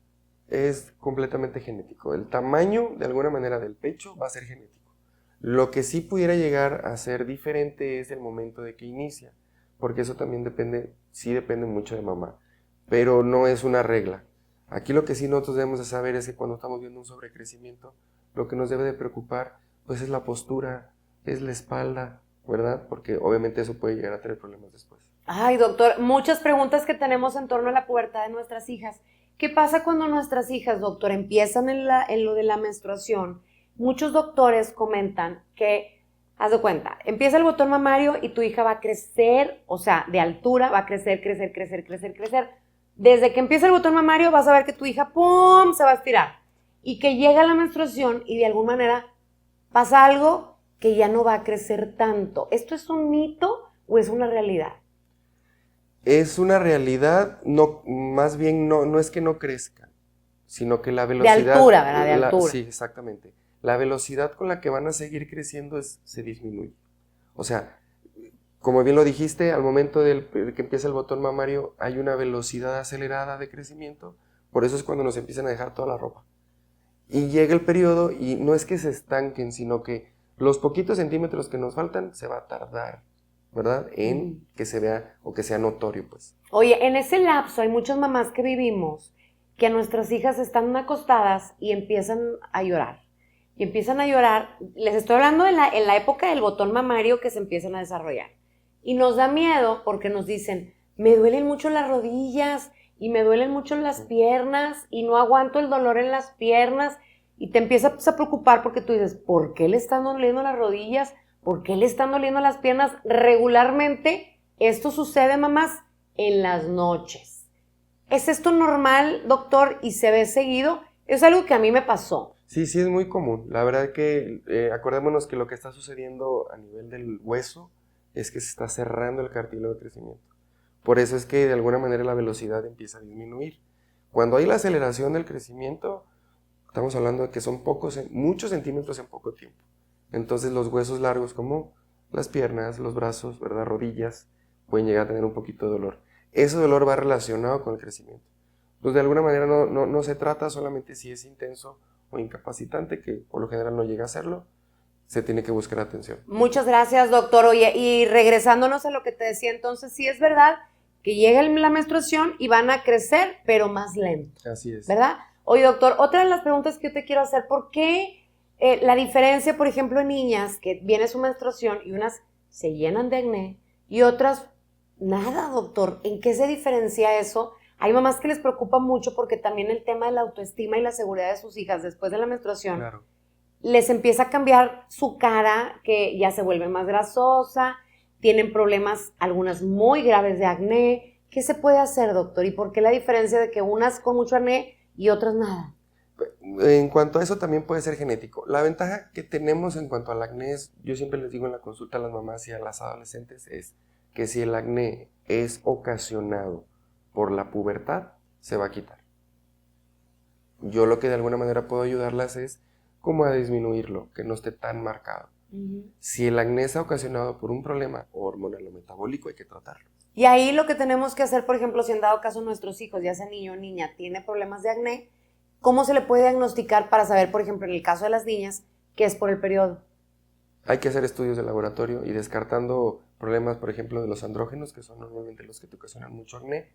es completamente genético. El tamaño, de alguna manera, del pecho va a ser genético. Lo que sí pudiera llegar a ser diferente es el momento de que inicia, porque eso también depende mucho de mamá, pero no es una regla. Aquí lo que sí nosotros debemos de saber es que cuando estamos viendo un sobrecrecimiento, lo que nos debe de preocupar pues es la postura, es la espalda, ¿verdad? Porque obviamente eso puede llegar a tener problemas después. Ay, doctor, muchas preguntas que tenemos en torno a la pubertad de nuestras hijas. ¿Qué pasa cuando nuestras hijas, doctor, empiezan en lo de la menstruación? Muchos doctores comentan que, haz de cuenta, empieza el botón mamario y tu hija va a crecer, o sea, de altura va a crecer. Desde que empieza el botón mamario vas a ver que tu hija, ¡pum!, se va a estirar. Y que llega la menstruación y de alguna manera pasa algo que ya no va a crecer tanto. ¿Esto es un mito o es una realidad? Es una realidad, más bien no es que no crezcan, sino que la velocidad... De altura, ¿verdad? De altura. Sí, exactamente. La velocidad con la que van a seguir creciendo se disminuye. O sea, como bien lo dijiste, al momento que empieza el botón mamario hay una velocidad acelerada de crecimiento, por eso es cuando nos empiezan a dejar toda la ropa. Y llega el periodo y no es que se estanquen, sino que los poquitos centímetros que nos faltan se va a tardar, ¿verdad? En que se vea o que sea notorio, pues. Oye, en ese lapso hay muchas mamás que vivimos que a nuestras hijas están acostadas y empiezan a llorar. Y empiezan a llorar, les estoy hablando en la época del botón mamario que se empiezan a desarrollar. Y nos da miedo porque nos dicen, me duelen mucho las rodillas y me duelen mucho las piernas y no aguanto el dolor en las piernas y te empiezas a preocupar porque tú dices, ¿por qué le están doliendo las rodillas? ¿Por qué le están doliendo las piernas? Regularmente esto sucede, mamás, en las noches. ¿Es esto normal, doctor, y se ve seguido? Es algo que a mí me pasó. Sí, sí es muy común. La verdad que acordémonos que lo que está sucediendo a nivel del hueso es que se está cerrando el cartílago de crecimiento. Por eso es que de alguna manera la velocidad empieza a disminuir. Cuando hay la aceleración del crecimiento, estamos hablando de que son muchos centímetros en poco tiempo. Entonces los huesos largos como las piernas, los brazos, ¿verdad? Rodillas, pueden llegar a tener un poquito de dolor. Ese dolor va relacionado con el crecimiento. Entonces de alguna manera no se trata solamente si es intenso o incapacitante, que por lo general no llega a serlo, se tiene que buscar atención. Muchas gracias, doctor. Oye, y regresándonos a lo que te decía, entonces sí es verdad que llega la menstruación y van a crecer, pero más lento. Así es. ¿Verdad? Oye, doctor, otra de las preguntas que yo te quiero hacer, ¿por qué la diferencia, por ejemplo, en niñas que viene su menstruación y unas se llenan de acné y otras nada, doctor? ¿En qué se diferencia eso? Hay mamás que les preocupa mucho porque también el tema de la autoestima y la seguridad de sus hijas después de la menstruación, Claro. les empieza a cambiar su cara, que ya se vuelve más grasosa, tienen problemas, algunas muy graves de acné. ¿Qué se puede hacer, doctor? ¿Y por qué la diferencia de que unas con mucho acné y otras nada? En cuanto a eso también puede ser genético. La ventaja que tenemos en cuanto al acné es, yo siempre les digo en la consulta a las mamás y a las adolescentes, es que si el acné es ocasionado por la pubertad, se va a quitar. Yo lo que de alguna manera puedo ayudarlas es como a disminuirlo, que no esté tan marcado. Si el acné está ocasionado por un problema hormonal o metabólico, hay que tratarlo. Y ahí lo que tenemos que hacer, por ejemplo, si en dado caso nuestros hijos, ya sea niño o niña, tiene problemas de acné, ¿cómo se le puede diagnosticar para saber, por ejemplo, en el caso de las niñas, que es por el periodo? Hay que hacer estudios de laboratorio y descartando problemas, por ejemplo, de los andrógenos, que son normalmente los que te ocasionan mucho acné.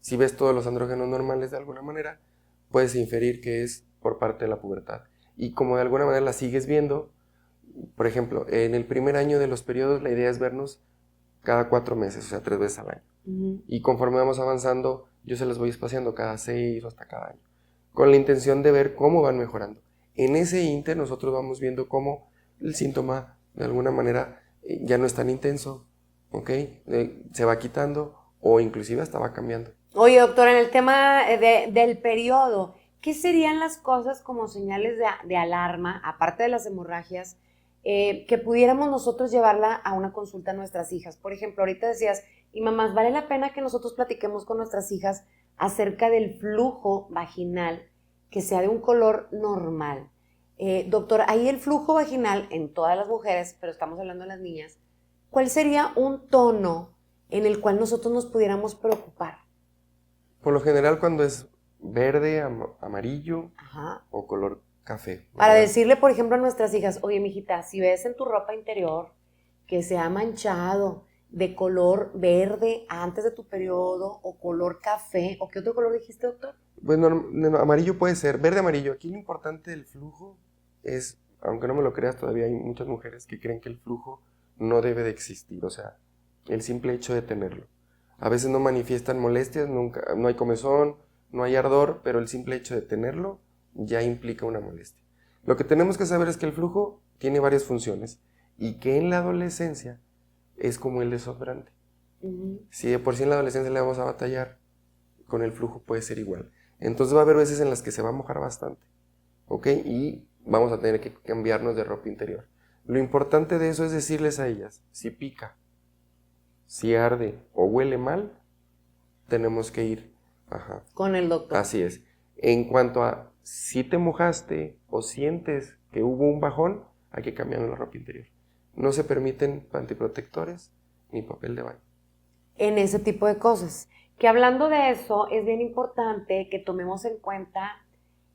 Si ves todos los andrógenos normales de alguna manera, puedes inferir que es por parte de la pubertad. Y como de alguna manera la sigues viendo, por ejemplo, en el primer año de los periodos la idea es vernos cada 4 meses, o sea, 3 veces al año. Y conforme vamos avanzando, yo se los voy espaciando cada 6 o hasta cada año, con la intención de ver cómo van mejorando. En ese inter nosotros vamos viendo cómo el síntoma de alguna manera ya no es tan intenso, ¿ok? Se va quitando o inclusive hasta va cambiando. Oye, doctor, en el tema del periodo, ¿qué serían las cosas como señales de alarma, aparte de las hemorragias, que pudiéramos nosotros llevarla a una consulta a nuestras hijas? Por ejemplo, ahorita decías, y mamás, vale la pena que nosotros platiquemos con nuestras hijas acerca del flujo vaginal, que sea de un color normal. Doctor, ahí el flujo vaginal en todas las mujeres, pero estamos hablando de las niñas, ¿cuál sería un tono en el cual nosotros nos pudiéramos preocupar? Por lo general cuando es verde, amarillo Ajá. o color café, ¿verdad? Para decirle, por ejemplo, a nuestras hijas, oye, mijita, si ves en tu ropa interior que se ha manchado de color verde antes de tu periodo o color café, ¿o qué otro color dijiste, doctor? Bueno, amarillo puede ser, verde, amarillo. Aquí lo importante del flujo es, aunque no me lo creas, todavía hay muchas mujeres que creen que el flujo no debe de existir, o sea, el simple hecho de tenerlo. A veces no manifiestan molestias, nunca, no hay comezón, no hay ardor, pero el simple hecho de tenerlo ya implica una molestia. Lo que tenemos que saber es que el flujo tiene varias funciones y que en la adolescencia es como el desodorante. Si de por sí en la adolescencia le vamos a batallar, con el flujo puede ser igual. Entonces va a haber veces en las que se va a mojar bastante, ¿ok? Y vamos a tener que cambiarnos de ropa interior. Lo importante de eso es decirles a ellas, si pica, si arde o huele mal, tenemos que ir con el doctor. Así es. En cuanto a si te mojaste o sientes que hubo un bajón, hay que cambiar la ropa interior. No se permiten antiprotectores ni papel de baño. En ese tipo de cosas. Que hablando de eso, es bien importante que tomemos en cuenta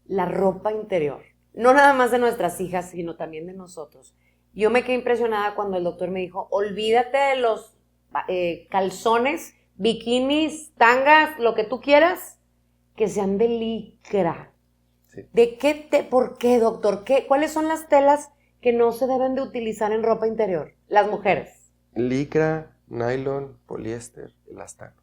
la ropa interior. No nada más de nuestras hijas, sino también de nosotros. Yo me quedé impresionada cuando el doctor me dijo, olvídate de los calzones, bikinis, tangas, lo que tú quieras, que sean de licra. Sí. ¿Por qué, doctor? ¿Cuáles son las telas que no se deben de utilizar en ropa interior? Las mujeres. Licra, nylon, poliéster, elastano.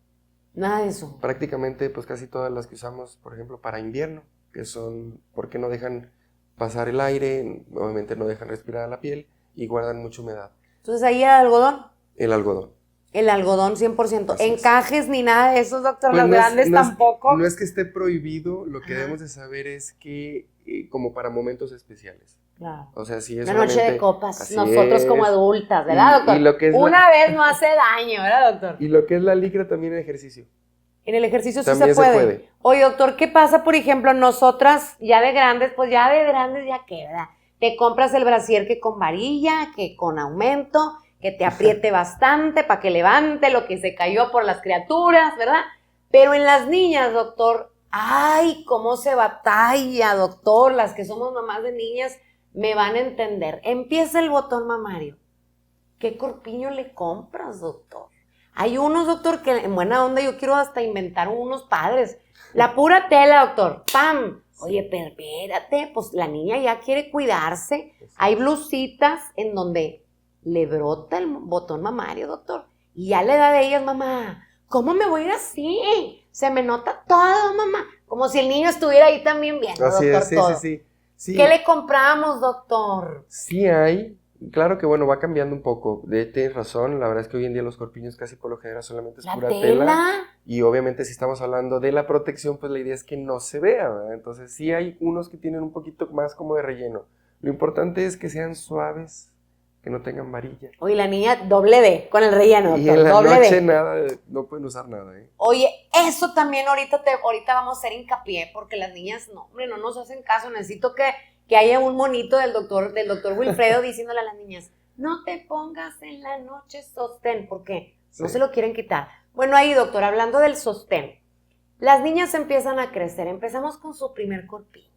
Nada de eso. Prácticamente, pues casi todas las que usamos, por ejemplo, para invierno, que son porque no dejan pasar el aire, obviamente no dejan respirar a la piel y guardan mucha humedad. Entonces ahí el algodón. El algodón. El algodón 100%. Así es. Encajes ni nada de esos, doctor. Pues Las grandes tampoco. No es que esté prohibido, lo que Ajá. debemos de saber es que como para momentos especiales. Claro. O sea, si es Una noche de solamente- copas, así nosotros es. como adultas, ¿verdad, doctor? Y lo que es Una vez no hace daño, ¿verdad, doctor? Y lo que es la licra también en ejercicio. En el ejercicio sí También se se puede. puede. Oye, doctor, ¿qué pasa, por ejemplo, nosotras ya de grandes, pues ya de grandes ya qué, ¿verdad? Te compras el brasier que con varilla, que con aumento, que te apriete bastante para que levante lo que se cayó por las criaturas, ¿verdad? Pero en las niñas, doctor, ¡ay, cómo se batalla, doctor! Las que somos mamás de niñas me van a entender. Empieza el botón mamario. ¿Qué corpiño le compras, doctor? Hay unos, doctor, que en buena onda yo quiero hasta inventar unos padres. La pura tela, doctor. ¡Pam! Oye, pero espérate, pues la niña ya quiere cuidarse. Hay blusitas en donde le brota el botón mamario, doctor. Y ya la edad de ellas, mamá, ¿cómo me voy a ir así? Se me nota todo, mamá. Como si el niño estuviera ahí también viendo, Así doctor, es, sí, todo. sí. ¿Qué le compramos, doctor? Sí hay. Claro que bueno, va cambiando un poco. Tienes razón, la verdad es que hoy en día los corpiños casi por lo general solamente es La pura tela. Y obviamente si estamos hablando de la protección, pues la idea es que no se vea, ¿verdad? Entonces sí hay unos que tienen un poquito más como de relleno. Lo importante es que sean suaves, que no tengan varilla. Oye, la niña doble D con el relleno, Y doctor, en la doble noche D. nada, no pueden usar nada, ¿eh? Oye, eso también ahorita vamos a hacer hincapié, porque las niñas, no, hombre, no nos hacen caso. Necesito que haya un monito del doctor Wilfredo diciéndole a las niñas, no te pongas en la noche sostén, porque no Sí. se lo quieren quitar. Bueno, ahí, doctor, hablando del sostén, las niñas empiezan a crecer, empezamos con su primer corpiño.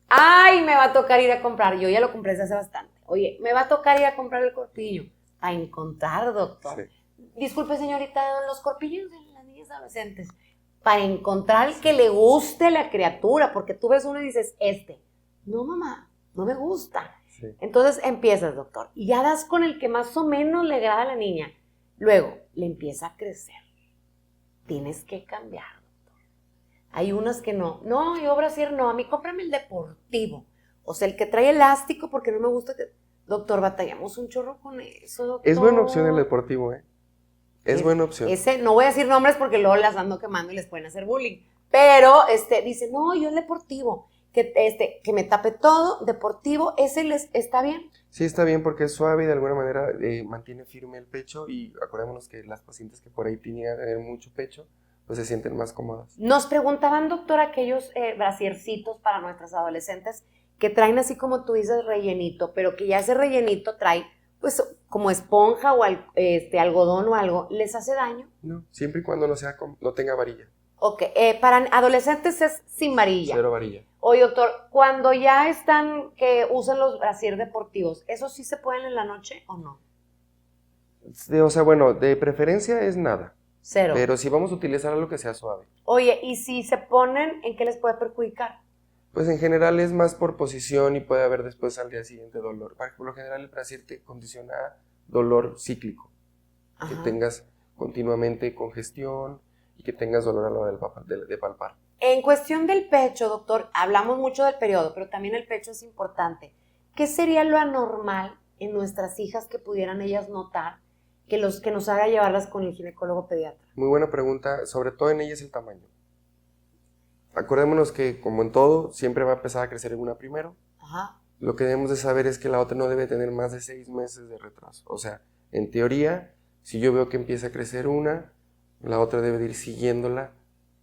Ay, me va a tocar ir a comprar, yo ya lo compré desde hace bastante. Oye, me va a tocar ir a comprar el corpiño, a encontrar, doctor. Sí. Disculpe, señorita, los corpiños de las niñas adolescentes, para encontrar el que le guste la criatura, porque tú ves uno y dices, no, mamá, no me gusta. Sí. Entonces empiezas, doctor, y ya das con el que más o menos le agrada a la niña. Luego, le empieza a crecer. Tienes que cambiar, doctor. Hay unas que no, yo brasier no, a mí cómprame el deportivo. O sea, el que trae elástico, porque no me gusta que... Doctor, batallamos un chorro con eso, doctor. Es buena opción el deportivo, ¿eh? Es buena opción. Ese, no voy a decir nombres porque luego las ando quemando y les pueden hacer bullying. Pero, dice, no, yo el deportivo, que me tape todo, deportivo, ese les está bien. Sí, está bien porque es suave y de alguna manera mantiene firme el pecho y acordémonos que las pacientes que por ahí tienen a tener mucho pecho, pues se sienten más cómodas. Nos preguntaban, doctor, aquellos brasiercitos para nuestras adolescentes que traen así como tú dices rellenito, pero que ya ese rellenito trae pues como esponja o algodón o algo, ¿les hace daño? No, siempre y cuando no tenga varilla. Ok, para adolescentes es sin varilla. Cero varilla. Oye, doctor, cuando ya están que usan los brasier deportivos, ¿esos sí se pueden en la noche o no? O sea, bueno, de preferencia es nada. Cero. Pero si vamos a utilizar algo que sea suave. Oye, ¿y si se ponen, en qué les puede perjudicar? Pues en general es más por posición y puede haber después al día siguiente dolor. Por lo general el brasier te condiciona a dolor cíclico. Ajá. Que tengas continuamente congestión y que tengas dolor a la hora de palpar. En cuestión del pecho, doctor, hablamos mucho del periodo, pero también el pecho es importante. ¿Qué sería lo anormal en nuestras hijas que pudieran ellas notar que nos haga llevarlas con el ginecólogo pediatra? Muy buena pregunta, sobre todo en ellas el tamaño. Acordémonos que, como en todo, siempre va a empezar a crecer en una primero. Ajá. Lo que debemos de saber es que la otra no debe tener más de 6 meses de retraso. O sea, en teoría, si yo veo que empieza a crecer una, la otra debe de ir siguiéndola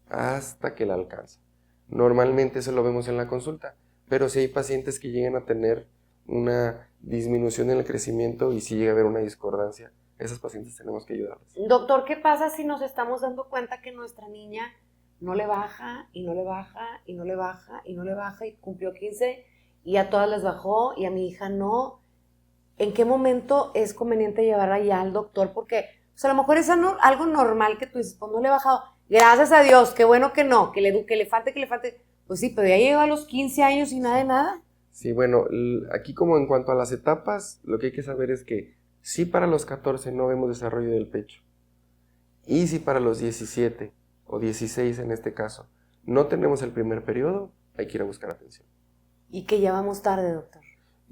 hasta que la alcanza. Normalmente eso lo vemos en la consulta, pero si hay pacientes que llegan a tener una disminución en el crecimiento y si llega a haber una discordancia, esas pacientes tenemos que ayudarlas. Doctor, ¿qué pasa si nos estamos dando cuenta que nuestra niña no le baja y no le baja y no le baja y no le baja y cumplió 15 y a todas les bajó y a mi hija no? ¿En qué momento es conveniente llevarla ya al doctor? Porque pues a lo mejor es algo normal que tú dices, pues no le he bajado. Gracias a Dios, qué bueno que no, que le falte. Pues sí, pero ya llegó a los 15 años y nada de nada. Sí, bueno, aquí como en cuanto a las etapas, lo que hay que saber es que sí para los 14 no vemos desarrollo del pecho. Y si para los 17 o 16 en este caso no tenemos el primer periodo, hay que ir a buscar atención. ¿Y que ya vamos tarde, doctor?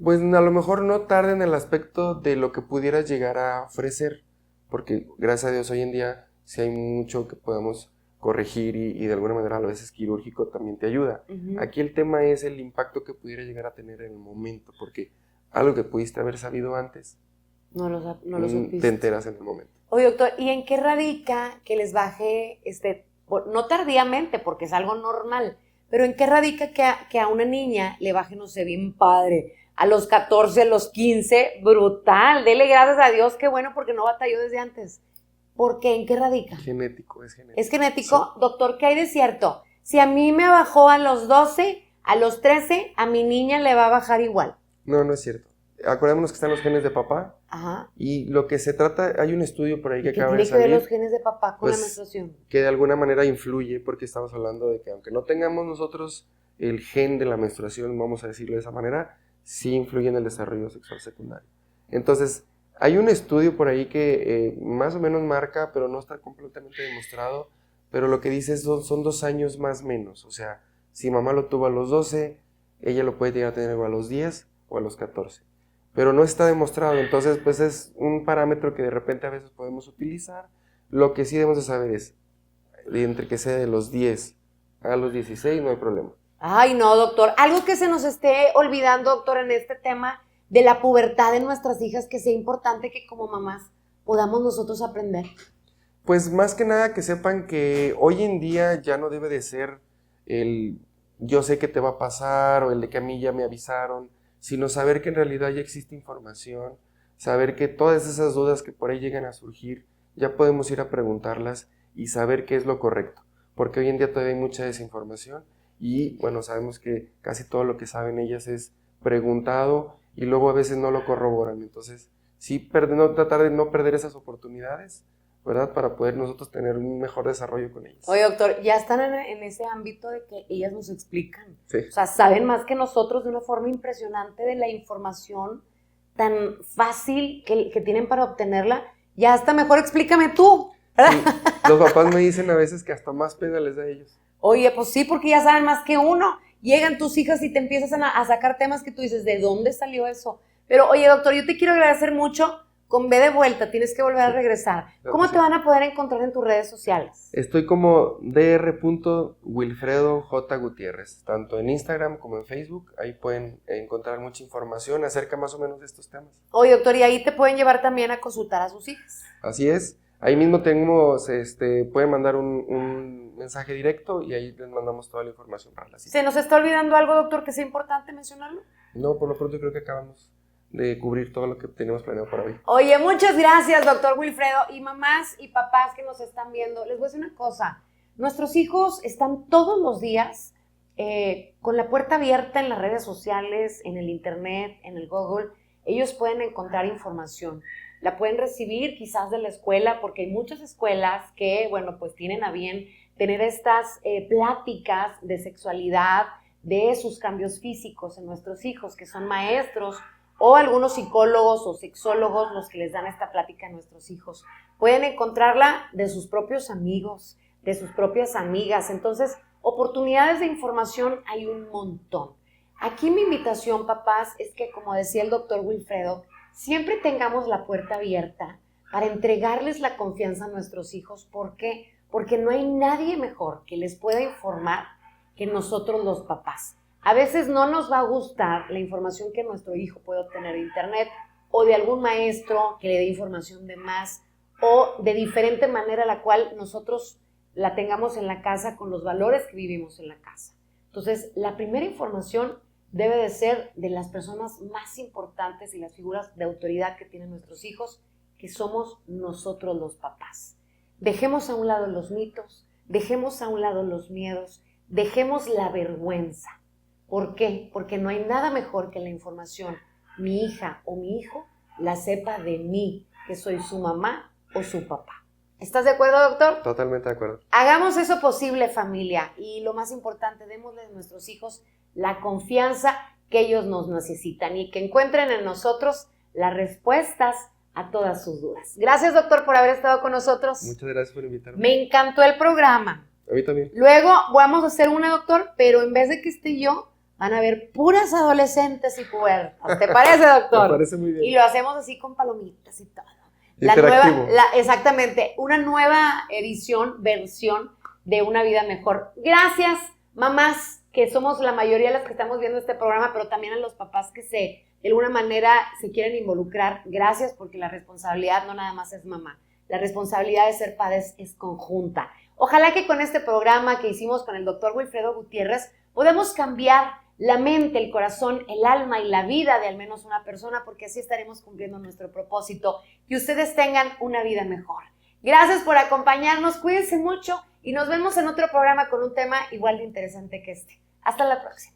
Pues a lo mejor no tarde en el aspecto de lo que pudieras llegar a ofrecer, porque gracias a Dios hoy en día sí hay mucho que podemos corregir y de alguna manera a veces quirúrgico también te ayuda. Uh-huh. Aquí el tema es el impacto que pudiera llegar a tener en el momento, porque algo que pudiste haber sabido antes, no lo supiste. Te enteras en el momento. Oye, doctor, ¿y en qué radica que les baje, no tardíamente, porque es algo normal, pero en qué radica que a una niña le baje, no sé, bien padre, a los 14, a los 15, brutal, dele gracias a Dios, qué bueno, porque no batalló desde antes? ¿Por qué? ¿En qué radica? Genético, es genético. ¿Es genético? Sí. Doctor, ¿qué hay de cierto? Si a mí me bajó a los 12, a los 13, a mi niña le va a bajar igual. No, no es cierto. Acordémonos que están los genes de papá. Ajá. Y lo que se trata, hay un estudio por ahí que acaba de tiene que ver salir, los genes de papá con pues, la menstruación? que de alguna manera influye, porque estamos hablando de que aunque no tengamos nosotros el gen de la menstruación, vamos a decirlo de esa manera, sí influye en el desarrollo sexual secundario. Entonces, hay un estudio por ahí que más o menos marca, pero no está completamente demostrado, pero lo que dice son 2 años más menos. O sea, si mamá lo tuvo a los 12, ella lo puede llegar a tener a los 10 o a los 14. Pero no está demostrado, entonces pues es un parámetro que de repente a veces podemos utilizar. Lo que sí debemos de saber es, entre que sea de los 10 a los 16 no hay problema. Ay, no, doctor. Algo que se nos esté olvidando, doctor, en este tema de la pubertad de nuestras hijas, que sea importante que como mamás podamos nosotros aprender. Pues más que nada que sepan que hoy en día ya no debe de ser el yo sé que te va a pasar o el de que a mí ya me avisaron, sino saber que en realidad ya existe información, saber que todas esas dudas que por ahí llegan a surgir, ya podemos ir a preguntarlas y saber qué es lo correcto, porque hoy en día todavía hay mucha desinformación y bueno, sabemos que casi todo lo que saben ellas es preguntado y luego a veces no lo corroboran, entonces sí tratar de no perder esas oportunidades, ¿verdad? Para poder nosotros tener un mejor desarrollo con ellas. Oye, doctor, ya están en ese ámbito de que ellas nos explican. Sí. O sea, saben más que nosotros de una forma impresionante de la información tan fácil que tienen para obtenerla. Ya hasta mejor explícame tú, ¿verdad? Sí. Los papás me dicen a veces que hasta más pena les da a ellos. Oye, pues sí, porque ya saben más que uno. Llegan tus hijas y te empiezas a sacar temas que tú dices, ¿de dónde salió eso? Pero, oye, doctor, yo te quiero agradecer mucho. Con B de vuelta, tienes que volver a regresar. ¿Cómo te van a poder encontrar en tus redes sociales? Estoy como dr.wilfredojgutierrez, tanto en Instagram como en Facebook. Ahí pueden encontrar mucha información acerca más o menos de estos temas. Oye, doctor, y ahí te pueden llevar también a consultar a sus hijas. Así es. Ahí mismo tenemos, pueden mandar un mensaje directo y ahí les mandamos toda la información para la cita. ¿Se nos está olvidando algo, doctor, que sea importante mencionarlo? No, por lo pronto creo que acabamos de cubrir todo lo que teníamos planeado para hoy. Oye, muchas gracias, doctor Wilfredo. Y mamás y papás que nos están viendo, les voy a decir una cosa. Nuestros hijos están todos los días con la puerta abierta en las redes sociales, en el internet, en el Google. Ellos pueden encontrar información. La pueden recibir quizás de la escuela, porque hay muchas escuelas que, bueno, pues tienen a bien tener estas pláticas de sexualidad, de sus cambios físicos en nuestros hijos, que son maestros o algunos psicólogos o sexólogos los que les dan esta plática a nuestros hijos. Pueden encontrarla de sus propios amigos, de sus propias amigas. Entonces, oportunidades de información hay un montón. Aquí mi invitación, papás, es que, como decía el doctor Wilfredo, siempre tengamos la puerta abierta para entregarles la confianza a nuestros hijos. ¿Por qué? Porque no hay nadie mejor que les pueda informar que nosotros los papás. A veces no nos va a gustar la información que nuestro hijo puede obtener de internet o de algún maestro que le dé información de más o de diferente manera la cual nosotros la tengamos en la casa con los valores que vivimos en la casa. Entonces, la primera información debe de ser de las personas más importantes y las figuras de autoridad que tienen nuestros hijos, que somos nosotros los papás. Dejemos a un lado los mitos, dejemos a un lado los miedos, dejemos la vergüenza. ¿Por qué? Porque no hay nada mejor que la información, mi hija o mi hijo la sepa de mí, que soy su mamá o su papá. ¿Estás de acuerdo, doctor? Totalmente de acuerdo. Hagamos eso posible, familia, y lo más importante, démosle a nuestros hijos la confianza que ellos nos necesitan y que encuentren en nosotros las respuestas a todas sus dudas. Gracias, doctor, por haber estado con nosotros. Muchas gracias por invitarme. Me encantó el programa. A mí también. Luego vamos a hacer una, doctor, pero en vez de que esté yo, van a haber puras adolescentes y puertas. ¿Te parece, doctor? Me parece muy bien. Y lo hacemos así con palomitas y todo. Interactivo. Exactamente, una nueva versión de Una Vida Mejor. Gracias, mamás, que somos la mayoría de las que estamos viendo este programa, pero también a los papás que de alguna manera se quieren involucrar. Gracias, porque la responsabilidad no nada más es mamá. La responsabilidad de ser padres es conjunta. Ojalá que con este programa que hicimos con el doctor Wilfredo Gutiérrez podamos cambiar la mente, el corazón, el alma y la vida de al menos una persona, porque así estaremos cumpliendo nuestro propósito, que ustedes tengan una vida mejor. Gracias por acompañarnos, cuídense mucho y nos vemos en otro programa con un tema igual de interesante que este. Hasta la próxima.